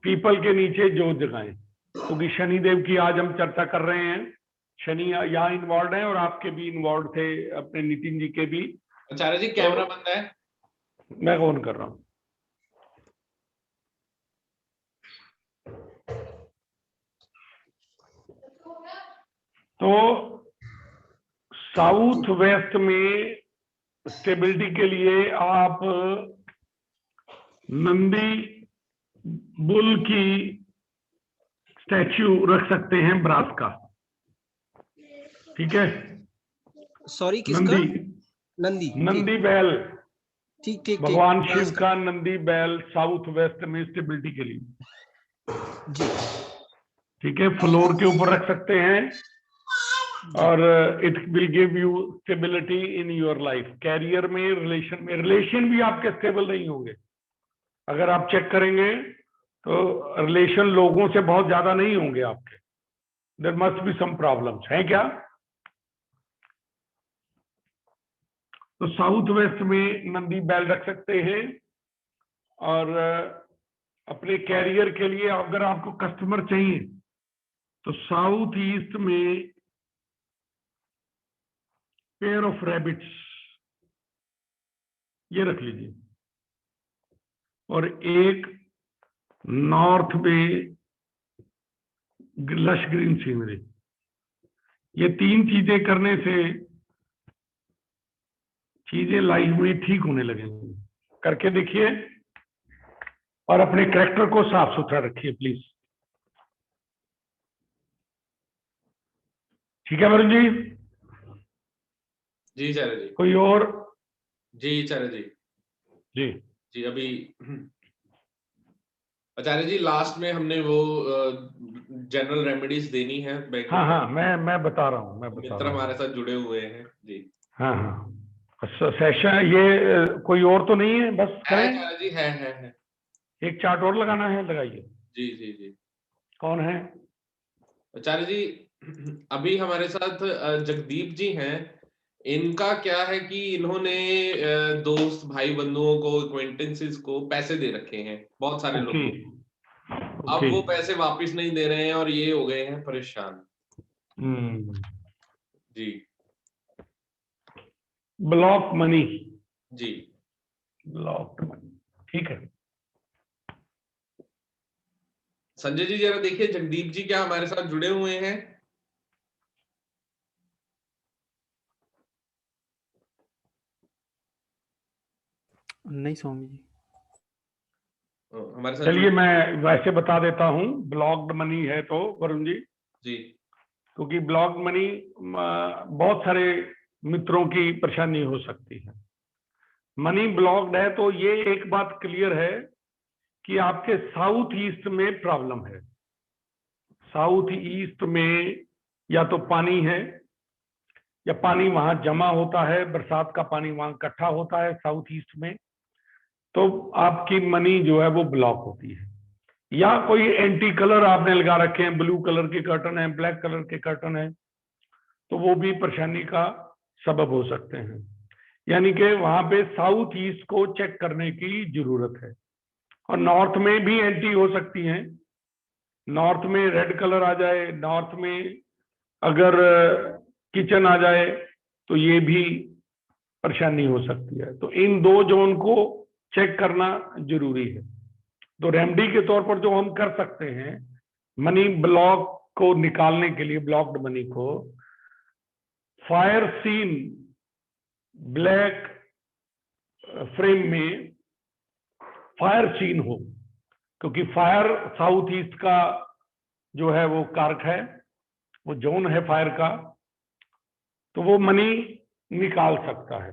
पीपल के नीचे जोत जगाएं, क्योंकि शनिदेव की आज हम चर्चा कर रहे हैं। शनि यहाँ इन्वॉल्व है और आपके भी इन्वॉल्व थे, अपने नितिन जी के भी। आचार्य जी कैमरा बंद है, मैं ऑन कर रहा हूं। तो साउथ वेस्ट में स्टेबिलिटी के लिए आप नंदी बुल की स्टैच्यू रख सकते हैं, ब्रास का, ठीक है? सॉरी किसका? नंदी नंदी बैल, ठीक ठीक। भगवान शिव का नंदी बैल साउथ वेस्ट में स्टेबिलिटी के लिए, जी ठीक है? फ्लोर के ऊपर रख सकते हैं और it will give you stability in your life. Career में, रिलेशन भी आपके स्टेबल नहीं होंगे। अगर आप चेक करेंगे तो रिलेशन लोगों से बहुत ज्यादा नहीं होंगे आपके। There must be some problems, है क्या? तो साउथ वेस्ट में नंदी बैल रख सकते हैं। और अपने कैरियर के लिए अगर आपको कस्टमर चाहिए तो साउथ ईस्ट में पेयर ऑफ रैबिट्स ये रख लीजिए, और एक नॉर्थ में लश ग्रीन सीनरी। ये 3 चीजें करने से चीजें लाइफ में ठीक होने लगेंगी। करके देखिए और अपने कैरेक्टर को साफ सुथरा रखिए प्लीज। ठीक है वरुण जी? जी आचार्य जी। कोई और? जी आचार्य जी। जी जी अभी आचार्य जी लास्ट में हमने वो जनरल रेमेडीज देनी है। हाँ हाँ, मैं बता रहा हूँ, मित्र हमारे साथ जुड़े हुए हैं जी। हाँ हाँ, सेशन ये कोई और तो नहीं है? बस करें। आचार्य जी है। एक चार्ट और लगाना है, लगाइए। जी जी जी। कौन है? आचार्य जी अभी हमारे साथ जगदीप जी हैं। इनका क्या है कि इन्होंने दोस्त भाई बंधुओं को, एक्वेंटेंसेस को पैसे दे रखे हैं, बहुत सारे लोगों को। अब वो पैसे वापस नहीं दे रहे हैं और ये हो गए हैं परेशान। जी। Block money. जी ब्लॉक मनी, ठीक है। संजय जी जरा देखिए जगदीप जी क्या हमारे साथ जुड़े हुए हैं? नहीं स्वामी जी। हमारे साथ चलिए मैं वैसे बता देता हूं, ब्लॉक्ड मनी है तो वरुण जी, जी क्योंकि ब्लॉक मनी बहुत सारे मित्रों की परेशानी हो सकती है। मनी ब्लॉक्ड है तो ये एक बात क्लियर है कि आपके साउथ ईस्ट में प्रॉब्लम है। साउथ ईस्ट में या तो पानी है या पानी वहां जमा होता है, बरसात का पानी वहां इकट्ठा होता है साउथ ईस्ट में, तो आपकी मनी जो है वो ब्लॉक होती है। या कोई एंटी कलर आपने लगा रखे हैं, ब्लू कलर के कर्टन है, ब्लैक कलर के कर्टन है, तो वो भी परेशानी का सबब हो सकते हैं। यानी कि वहां पे साउथ ईस्ट को चेक करने की जरूरत है। और नॉर्थ में भी एंटी हो सकती हैं। नॉर्थ में रेड कलर आ जाए, नॉर्थ में अगर किचन आ जाए तो ये भी परेशानी हो सकती है। तो इन 2 जोन को चेक करना जरूरी है। तो रेमेडी के तौर पर जो हम कर सकते हैं मनी ब्लॉक को निकालने के लिए, ब्लॉक्ड मनी को, फायर सीन ब्लैक फ्रेम में फायर सीन हो, क्योंकि फायर साउथ ईस्ट का जो है वो कारक है, वो जोन है फायर का, तो वो मनी निकाल सकता है।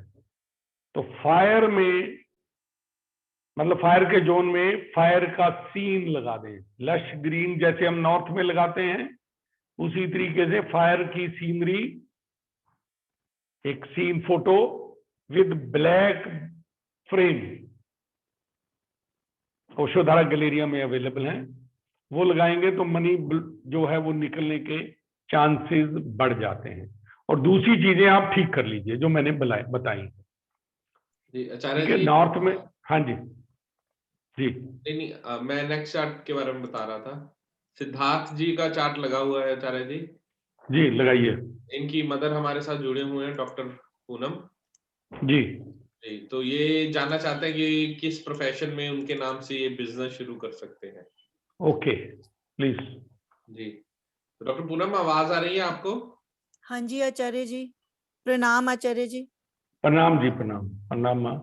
तो फायर में मतलब फायर के जोन में फायर का सीन लगा दें, लश ग्रीन जैसे हम नॉर्थ में लगाते हैं, उसी तरीके से फायर की सीनरी, एक scene photo with black frame Oshodhara galleria में अवेलेबल हैं, वो लगाएंगे तो मनी जो है वो निकलने के चांसेस बढ़ जाते हैं। और दूसरी चीजें आप ठीक कर लीजिए जो मैंने बताई जी आचार्य जी। नॉर्थ में। हाँ जी जी। नहीं, मैं नेक्स्ट चार्ट के बारे में बता रहा था। सिद्धार्थ जी का चार्ट लगा हुआ है आचार्य जी। जी लगाइए। इनकी मदर हमारे साथ जुड़े हुए हैं, डॉक्टर पूनम जी। जी। तो ये जानना चाहते हैं कि किस प्रोफेशन में उनके नाम से ये बिजनेस शुरू कर सकते हैं। Okay please. जी तो डॉक्टर पूनम, आवाज आ रही है आपको? हाँ जी आचार्य जी, प्रणाम आचार्य जी। प्रणाम जी, प्रणाम प्रणाम माँ।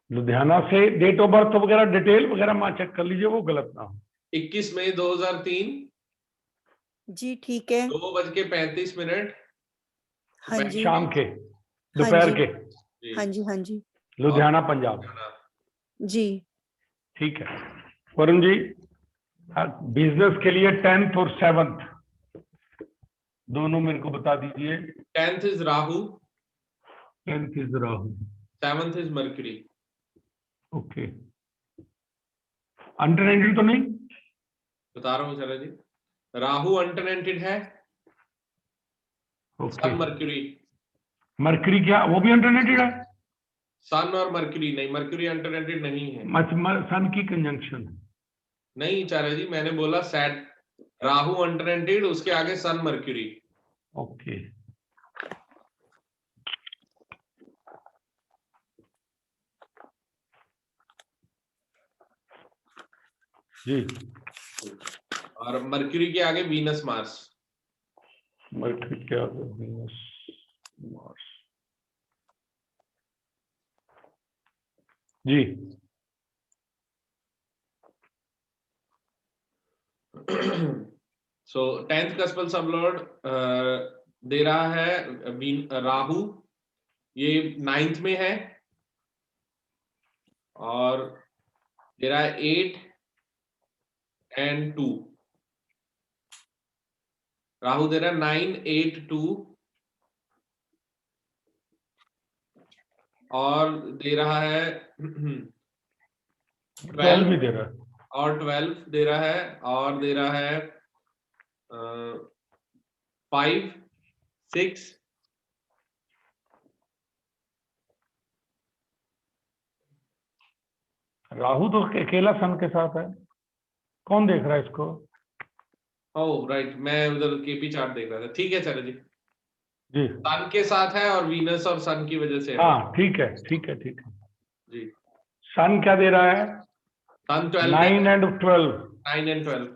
लुधियाना से डेट ऑफ बर्थ वगैरह डिटेल वगैरह माँ चेक कर लीजिए, वो गलत ना हो। 21 मई 2003 जी ठीक है। 2:35। हाँ जी। शाम के, हाँ दोपहर जी। के। जी। हाँ जी। हाँ जी। लुधियाना पंजाब। जी ठीक है वरुण जी, बिजनेस के लिए 10th और 7th दोनों मेरे को बता दीजिए। 10th is Rahu, 10th is Rahu, 7th is Mercury. Okay. Untenanted तो नहीं? बता रहा हूँ आचार्य जी, राहु अनटेनेंटेड है, ओके। सन मर्क्यूरी। मरकरी क्या वो भी अनटेनेंटेड है? सन और मर्क्यूरी नहीं, मर्क्यूरी अनटेनेंटेड नहीं है। सन की कंजंक्शन। नहीं आचार्य जी, मैंने बोला सैट राहु अनटेनेंटेड, उसके आगे सन मर्क्यूरी। ओके। जी। और मर्क्यूरी के आगे वीनस मार्स। मरकरी क्या, वीनस मार्स। जी। सो 10th कस्पल सबलॉर्ड दे रहा है राहु, ये 9th में है, और दे रहा है 8 and 2। राहु दे रहा है 9, 8, 2, और दे रहा है 12 भी दे रहा है, और 12 दे रहा है, और दे रहा है 5, 6, राहु तो अकेला सन के साथ है। कौन देख रहा है इसको? ओह राइट, मैं उधर केपी चार्ट देख रहा था। ठीक है चलो जी, जी सन के साथ है और वीनस और सन की वजह से है। हाँ ठीक है ठीक है ठीक है। जी। सन क्या दे रहा है? सन 12 9 and 12। 9 and 12।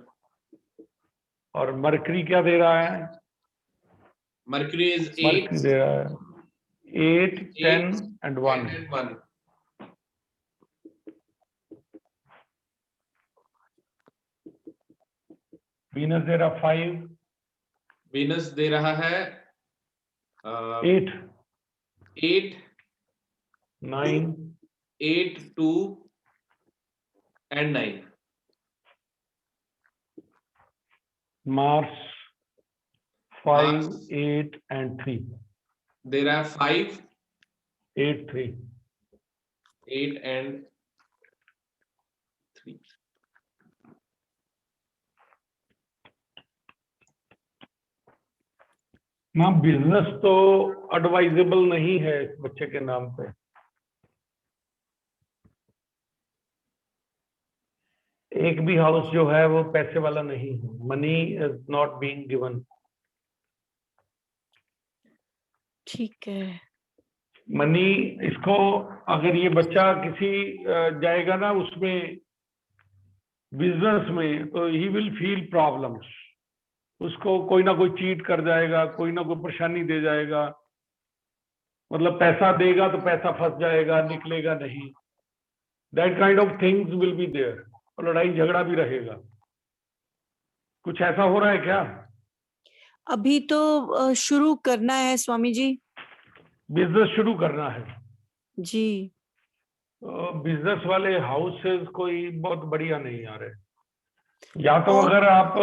और मरकरी क्या दे रहा है? मर्क्यूरी इज 8 मरकरी दे रहा है 8, 10 and 1। and 1। वीनस दे रहा 5, वीनस दे रहा है 8, 8, 9, 8, 2 and 9। Mars 5, 8 and 3। दे रहा है 5, 8, 3। 8 and 3। ना बिजनेस तो एडवाइजेबल नहीं है इस बच्चे के नाम पे। एक भी हाउस जो है वो पैसे वाला नहीं है, money is not being given. ठीक है। मनी इसको, अगर ये बच्चा किसी जाएगा ना उसमें बिजनेस में, तो ही विल फील प्रॉब्लम्स। उसको कोई ना कोई चीट कर जाएगा, कोई ना कोई परेशानी दे जाएगा, मतलब पैसा देगा तो पैसा फंस जाएगा, निकलेगा नहीं, that kind of things will be there, और लड़ाई झगड़ा भी रहेगा। कुछ ऐसा हो रहा है क्या? अभी तो शुरू करना है स्वामी जी। बिजनेस शुरू करना है? जी। बिजनेस वाले हाउसेस कोई बहुत बढ़िया नहीं आ रहे, या तो और अगर आप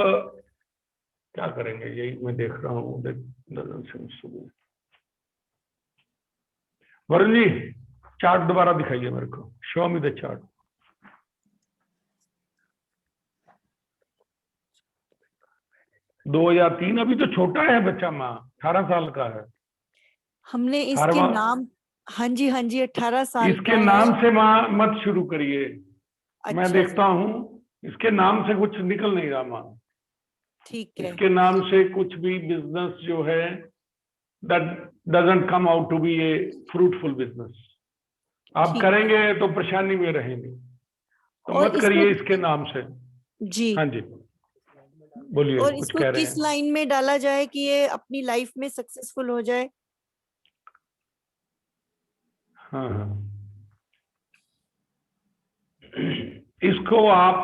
क्या करेंगे, यही मैं देख रहा हूँ। वरुण जी चार्ट दोबारा दिखाइए मेरे को, शो मी द चार्ट। दो या तीन, अभी तो छोटा है बच्चा, माँ 18 साल का है। हमने इसके 18वां नाम, हाँ जी 18 साल इसके का नाम है। से माँ मत शुरू करिए, मैं अच्छा देखता हूँ इसके नाम से कुछ निकल नहीं रहा माँ। ठीक है। इसके नाम से कुछ भी बिजनेस जो है, that doesn't come out to be a fruitful business। आप ठीक करेंगे तो परेशानी में रहेंगे, तो और मत करिए इसको इसके नाम से। जी, हाँ जी बोलिए, और कुछ इसको कह रहे किस हैं। लाइन में डाला जाए कि ये अपनी लाइफ में सक्सेसफुल हो जाए? हाँ हाँ, इसको आप,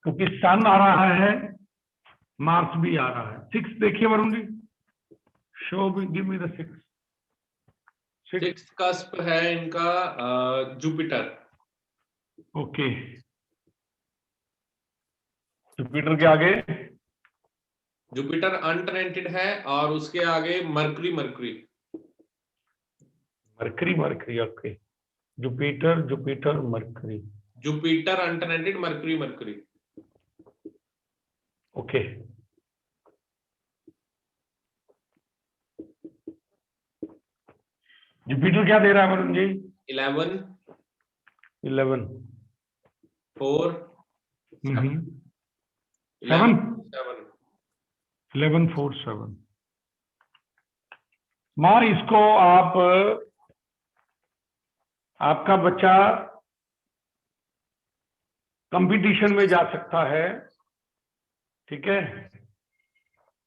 क्योंकि सन आ रहा है, मार्स भी आ रहा है। 6 देखिए Varun ji, show give me the 6। Sixth cusp है इनका जुपिटर। ओके, जुपिटर के आगे जुपिटर अनटेनेंटेड है और उसके आगे Mercury. Mercury Mercury, Mercury okay, Jupiter Jupiter Mercury, Jupiter untenanted, Mercury Mercury. Okay. Jupiter क्या दे रहा है वरुण जी? 11 11 4 7 7 11 4 7। माँ इसको आप, आपका बच्चा कंपटीशन में जा सकता है, ठीक है,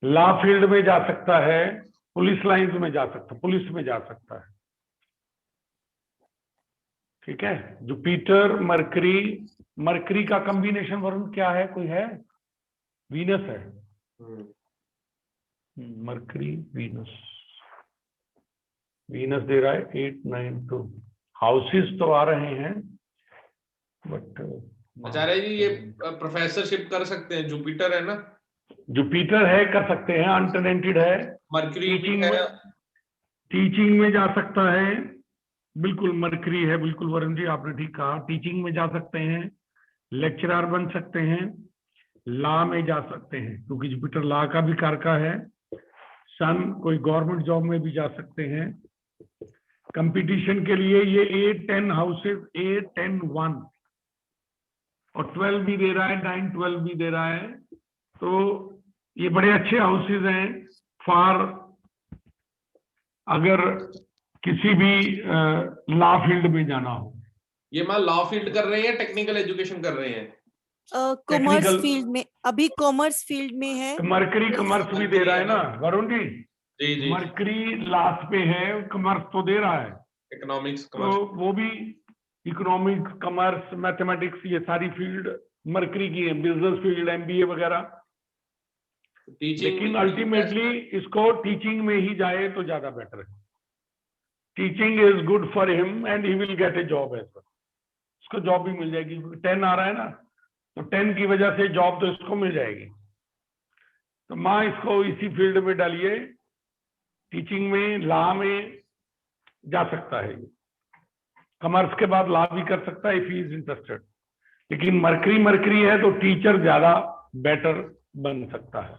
लॉ फील्ड में जा सकता है, पुलिस लाइंस में जा सकता है, पुलिस में जा सकता है, ठीक है। जुपिटर मरकरी, मरकरी का कॉम्बिनेशन वरुण क्या है, कोई है? वीनस है। मरकरी वीनस, वीनस दे रहा है 8 9 2। हाउसेस तो आ रहे हैं बट आचार्य जी ये प्रोफेसरशिप कर सकते हैं, जुपिटर है ना। जुपिटर है, कर सकते हैं, अनटेनेंटेड है। मरकरी भी टीचिंग है। में, टीचिंग में जा सकता है, बिल्कुल मरकरी है, बिल्कुल वरुण जी आपने ठीक कहा। टीचिंग में जा सकते हैं, लेक्चरर बन सकते हैं, लॉ में जा सकते हैं क्योंकि जुपिटर लॉ का भी कारका है। सन कोई गवर्नमेंट जॉब में भी जा सकते हैं। कंपटीशन के लिए ये 8 10 हाउसेस, 8 10 1 और 12 भी दे रहा है, 9 12 भी दे रहा है, तो ये बड़े अच्छे हाउसेस हैं फॉर, अगर किसी भी लॉ फील्ड में जाना हो। ये मां लॉ फील्ड कर रहे हैं, टेक्निकल एजुकेशन कर रहे हैं। कॉमर्स Technical- फील्ड में, अभी कॉमर्स फील्ड में है। मरकरी कॉमर्स भी दे रहा है ना वरुण जी, जी जी, मरकरी लास्ट पे है, कॉमर्स तो दे रहा है, इकोनॉमिक्स तो कॉमर्स। वो भी इकोनॉमिक्स कॉमर्स मैथमेटिक्स ये सारी फील्ड मरकरी की है, बिजनेस फील्ड एमबीए वगैरह। टीचिंग लेकिन अल्टीमेटली इसको टीचिंग में ही जाए तो ज्यादा बेटर है। Teaching is good for him and he will get a job as well, उसको जॉब भी मिल जाएगी क्योंकि 10 आ रहा है ना, तो 10 की वजह से जॉब तो इसको मिल जाएगी। तो माँ इसको इसी फील्ड में डालिए, टीचिंग में, लॉ में जा सकता है, कॉमर्स के बाद लॉ भी कर सकता है इफ ही इज इंटरेस्टेड। लेकिन मरकरी मरकरी है तो टीचर ज्यादा बेटर बन सकता है।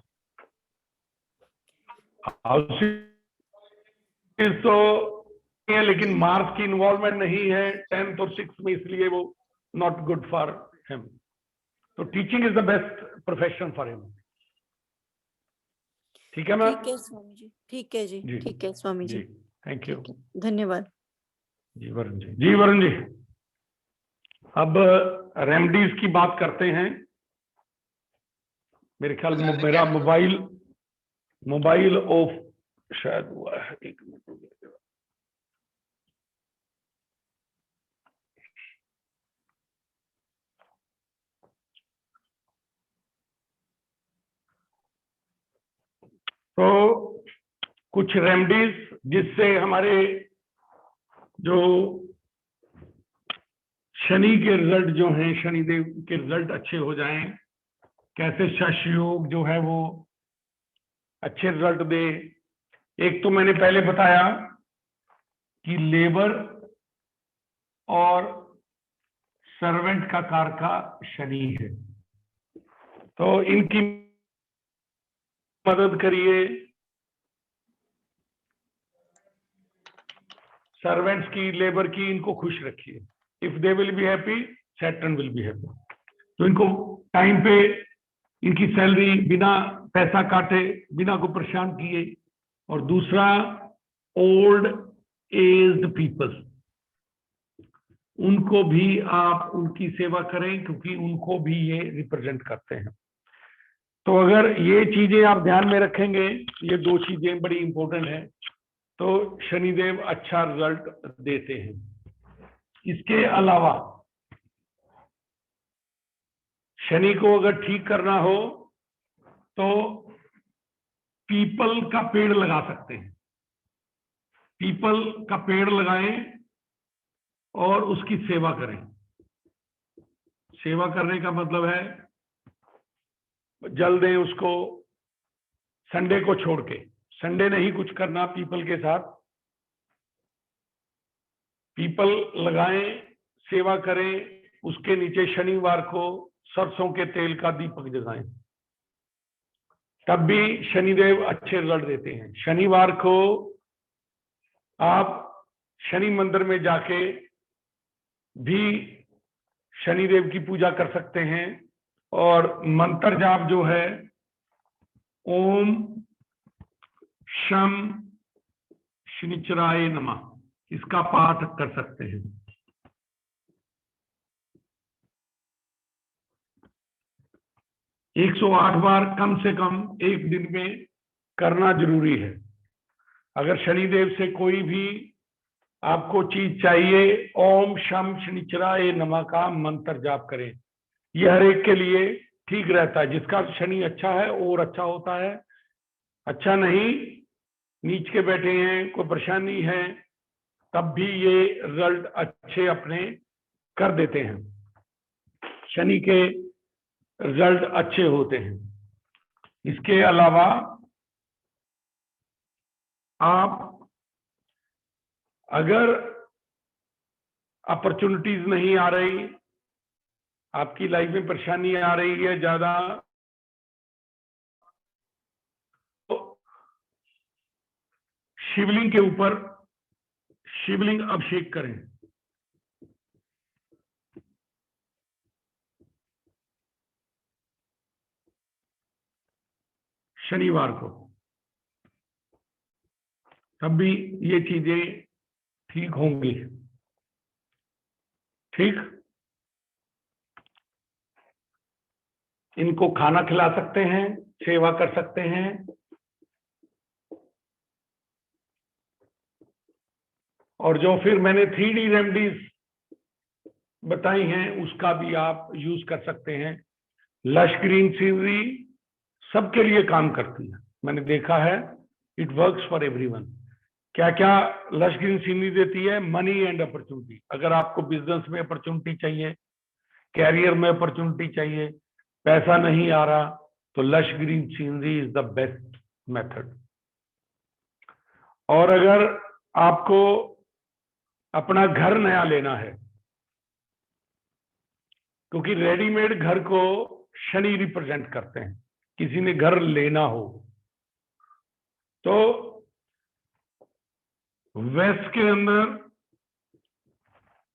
हाउसेस तो है लेकिन मार्क्स की इन्वॉल्वमेंट नहीं है 10th और 6th में, इसलिए वो नॉट गुड फॉर हिम। तो teaching is the best profession for him. ठीक है मैम? ठीक है स्वामी जी, ठीक है जी, जी। ठीक है स्वामी जी, थैंक यू ठीक है, धन्यवाद। जी वरुण जी। जी वरुण जी, अब रेमडीज की बात करते हैं। मेरे ख्याल में मेरा मोबाइल ऑफ शायद हुआ है, 1 मिनट। तो कुछ रेमेडीज जिससे हमारे जो शनि के रिजल्ट जो हैं, शनिदेव के रिजल्ट अच्छे हो जाएं, कैसे शश योग जो है वो अच्छे रिजल्ट दे। एक तो मैंने पहले बताया कि लेबर और सर्वेंट का कारका शनि है, तो इनकी मदद करिए। सर्वेंट्स की, लेबर की, इनको खुश रखिए। If they will be happy, Saturn will be happy. तो इनको टाइम पे इनकी सैलरी बिना पैसा काटे, बिना को परेशान किए। और दूसरा, ओल्ड एज्ड पीपल, उनको भी आप उनकी सेवा करें, क्योंकि उनको भी ये रिप्रेजेंट करते हैं। तो अगर ये चीजें आप ध्यान में रखेंगे, ये दो चीजें बड़ी इंपॉर्टेंट है, तो शनिदेव अच्छा रिजल्ट देते हैं। इसके अलावा शनि को अगर ठीक करना हो तो पीपल का पेड़ लगा सकते हैं। पीपल का पेड़ लगाएं और उसकी सेवा करें। सेवा करने का मतलब है जल दें उसको, संडे को छोड़ के। संडे नहीं कुछ करना पीपल के साथ। पीपल लगाएं, सेवा करें, उसके नीचे शनिवार को सरसों के तेल का दीपक जलाएं, तब भी शनिदेव अच्छे रिजल्ट देते हैं। शनिवार को आप शनि मंदिर में जाके भी शनिदेव की पूजा कर सकते हैं। और मंत्र जाप जो है, ओम शम शनिचराय नमः, इसका पाठ कर सकते हैं। एक 108 बार कम से कम एक दिन में करना जरूरी है। अगर शनिदेव से कोई भी आपको चीज चाहिए, ओम शम शनिचराय नमः का मंत्र जाप करें। यह हर एक के लिए ठीक रहता है। जिसका शनि अच्छा है और अच्छा होता है, अच्छा नहीं, नीच के बैठे हैं, कोई परेशानी है, तब भी ये रिजल्ट अच्छे अपने कर देते हैं। शनि के रिजल्ट अच्छे होते हैं। इसके अलावा आप अगर अपॉर्चुनिटीज नहीं आ रही, आपकी लाइफ में परेशानी आ रही है ज्यादा, तो शिवलिंग के ऊपर शिवलिंग अभिषेक करें। शनिवार को, तब भी ये चीजें ठीक होंगी। ठीक, इनको खाना खिला सकते हैं, सेवा कर सकते हैं। और जो फिर मैंने 3D रेमेडीज बताई हैं, उसका भी आप यूज कर सकते हैं। लश ग्रीन सीनरी सबके लिए काम करती है, मैंने देखा है। It works for everyone. क्या क्या लश ग्रीन सीनरी देती है? Money and opportunity. अगर आपको बिजनेस में अपॉर्चुनिटी चाहिए, कैरियर में अपॉर्चुनिटी चाहिए, पैसा नहीं आ रहा, तो lush green scenery is the best method. और अगर आपको अपना घर नया लेना है, क्योंकि रेडीमेड घर को शनि रिप्रेजेंट करते हैं, किसी ने घर लेना हो तो वेस्ट के अंदर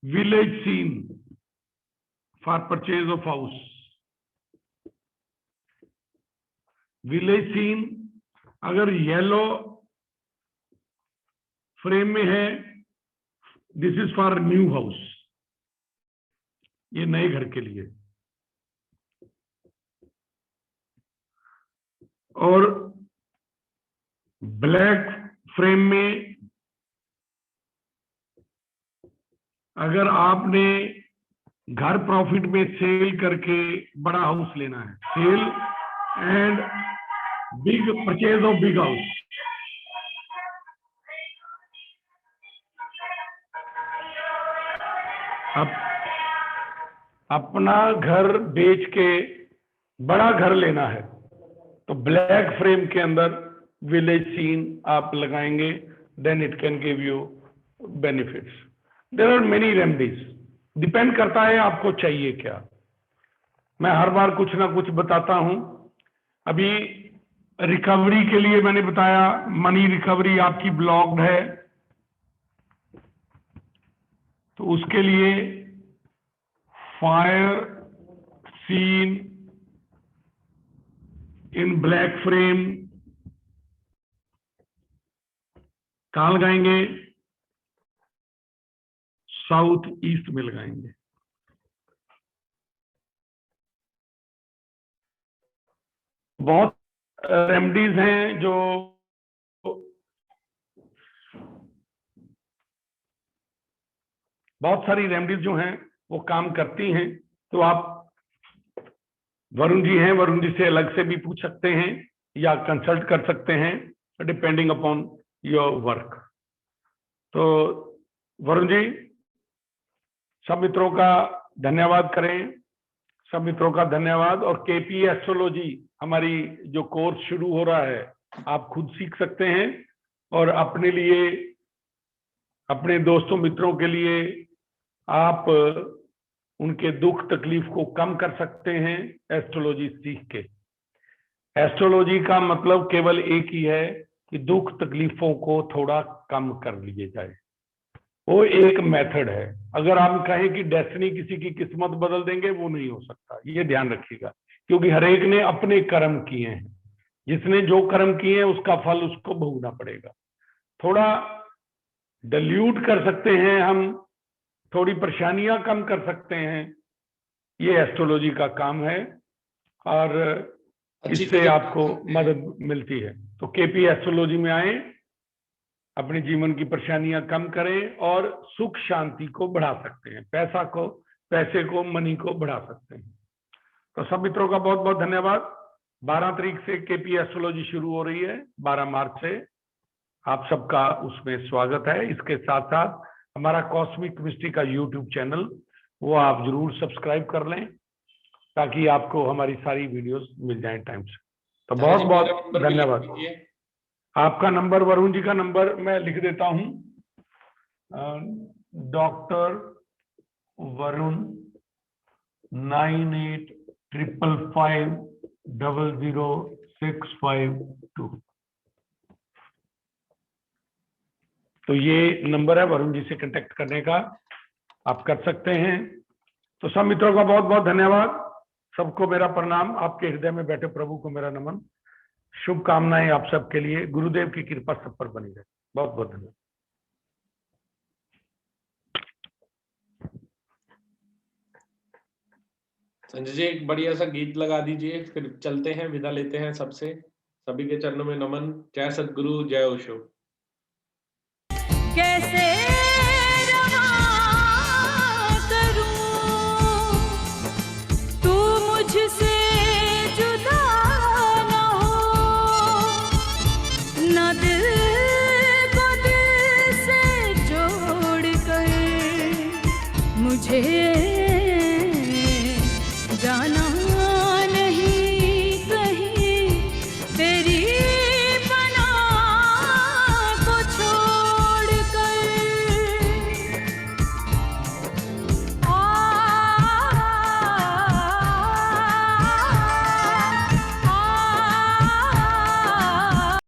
village scene for purchase of house, village scene अगर येलो फ्रेम में है, this is for new house, ये नए घर के लिए। और ब्लैक फ्रेम में अगर आपने घर प्रॉफिट में सेल करके बड़ा हाउस लेना है, sale and big purchase of big house. अब अपना घर बेच के बड़ा घर लेना है तो ब्लैक फ्रेम के अंदर विलेज सीन आप लगाएंगे, then it can give you benefits. There are many remedies, depend करता है आपको चाहिए क्या। मैं हर बार कुछ ना कुछ बताता हूं। अभी रिकवरी के लिए मैंने बताया, मनी रिकवरी आपकी ब्लॉक्ड है तो उसके लिए fire seen in black frame कहाँ लगाएंगे? साउथ ईस्ट में लगाएंगे। बहुत रेमेडीज हैं जो बहुत सारी रेमेडीज जो हैं वो काम करती हैं। तो आप वरुण जी हैं, वरुण जी से अलग से भी पूछ सकते हैं या कंसल्ट कर सकते हैं डिपेंडिंग अपॉन योर वर्क। तो वरुण जी, सब मित्रों का धन्यवाद करें, सब मित्रों का धन्यवाद। और केपी एस्ट्रोलॉजी हमारी जो कोर्स शुरू हो रहा है आप खुद सीख सकते हैं और अपने लिए, अपने दोस्तों मित्रों के लिए आप उनके दुख तकलीफ को कम कर सकते हैं एस्ट्रोलॉजी सीख के। एस्ट्रोलॉजी का मतलब केवल एक ही है कि दुख तकलीफों को थोड़ा कम कर लिए जाए, वो एक मेथड है। अगर आप कहें कि डेस्टिनी किसी की किस्मत बदल देंगे, वो नहीं हो सकता, ये ध्यान रखिएगा। क्योंकि हर एक ने अपने कर्म किए हैं, जिसने जो कर्म किए हैं उसका फल उसको भोगना पड़ेगा। थोड़ा डिल्यूट कर सकते हैं हम, थोड़ी परेशानियां कम कर सकते हैं, ये एस्ट्रोलॉजी का काम है और इससे आपको मदद मिलती है। तो केपी एस्ट्रोलॉजी में आए, अपने जीवन की परेशानियां कम करें और सुख शांति को बढ़ा सकते हैं, पैसे को मनी को बढ़ा सकते हैं। तो सब मित्रों का बहुत बहुत धन्यवाद। 12 तारीख से केपी एस्ट्रोलॉजी शुरू हो रही है, 12 मार्च से। आप सबका उसमें स्वागत है। इसके साथ साथ हमारा कॉस्मिक मिस्ट्री का यूट्यूब चैनल, वो आप जरूर सब्सक्राइब कर लें ताकि आपको हमारी सारी वीडियोस मिल जाएं टाइम से। तो बहुत बहुत धन्यवाद। आपका नंबर, वरुण जी का नंबर मैं लिख देता हूं, डॉक्टर वरुण 9855500652। तो ये नंबर है वरुण जी से कांटेक्ट करने का, आप कर सकते हैं। तो सब मित्रों का बहुत बहुत धन्यवाद। सबको मेरा प्रणाम, आपके हृदय में बैठे प्रभु को मेरा नमन। शुभकामनाएं आप सबके लिए, गुरुदेव की कृपा सब पर बनी रहे। बहुत बहुत धन्यवाद। संजय जी एक बढ़िया सा गीत लगा दीजिए, फिर चलते हैं, विदा लेते हैं सबसे। सभी के चरणों में नमन। जय सद्गुरु, जय ओशो। कैसे रवा करूं, तू मुझसे जुदा न हो, न दिल को दिल से जोड़ कर मुझे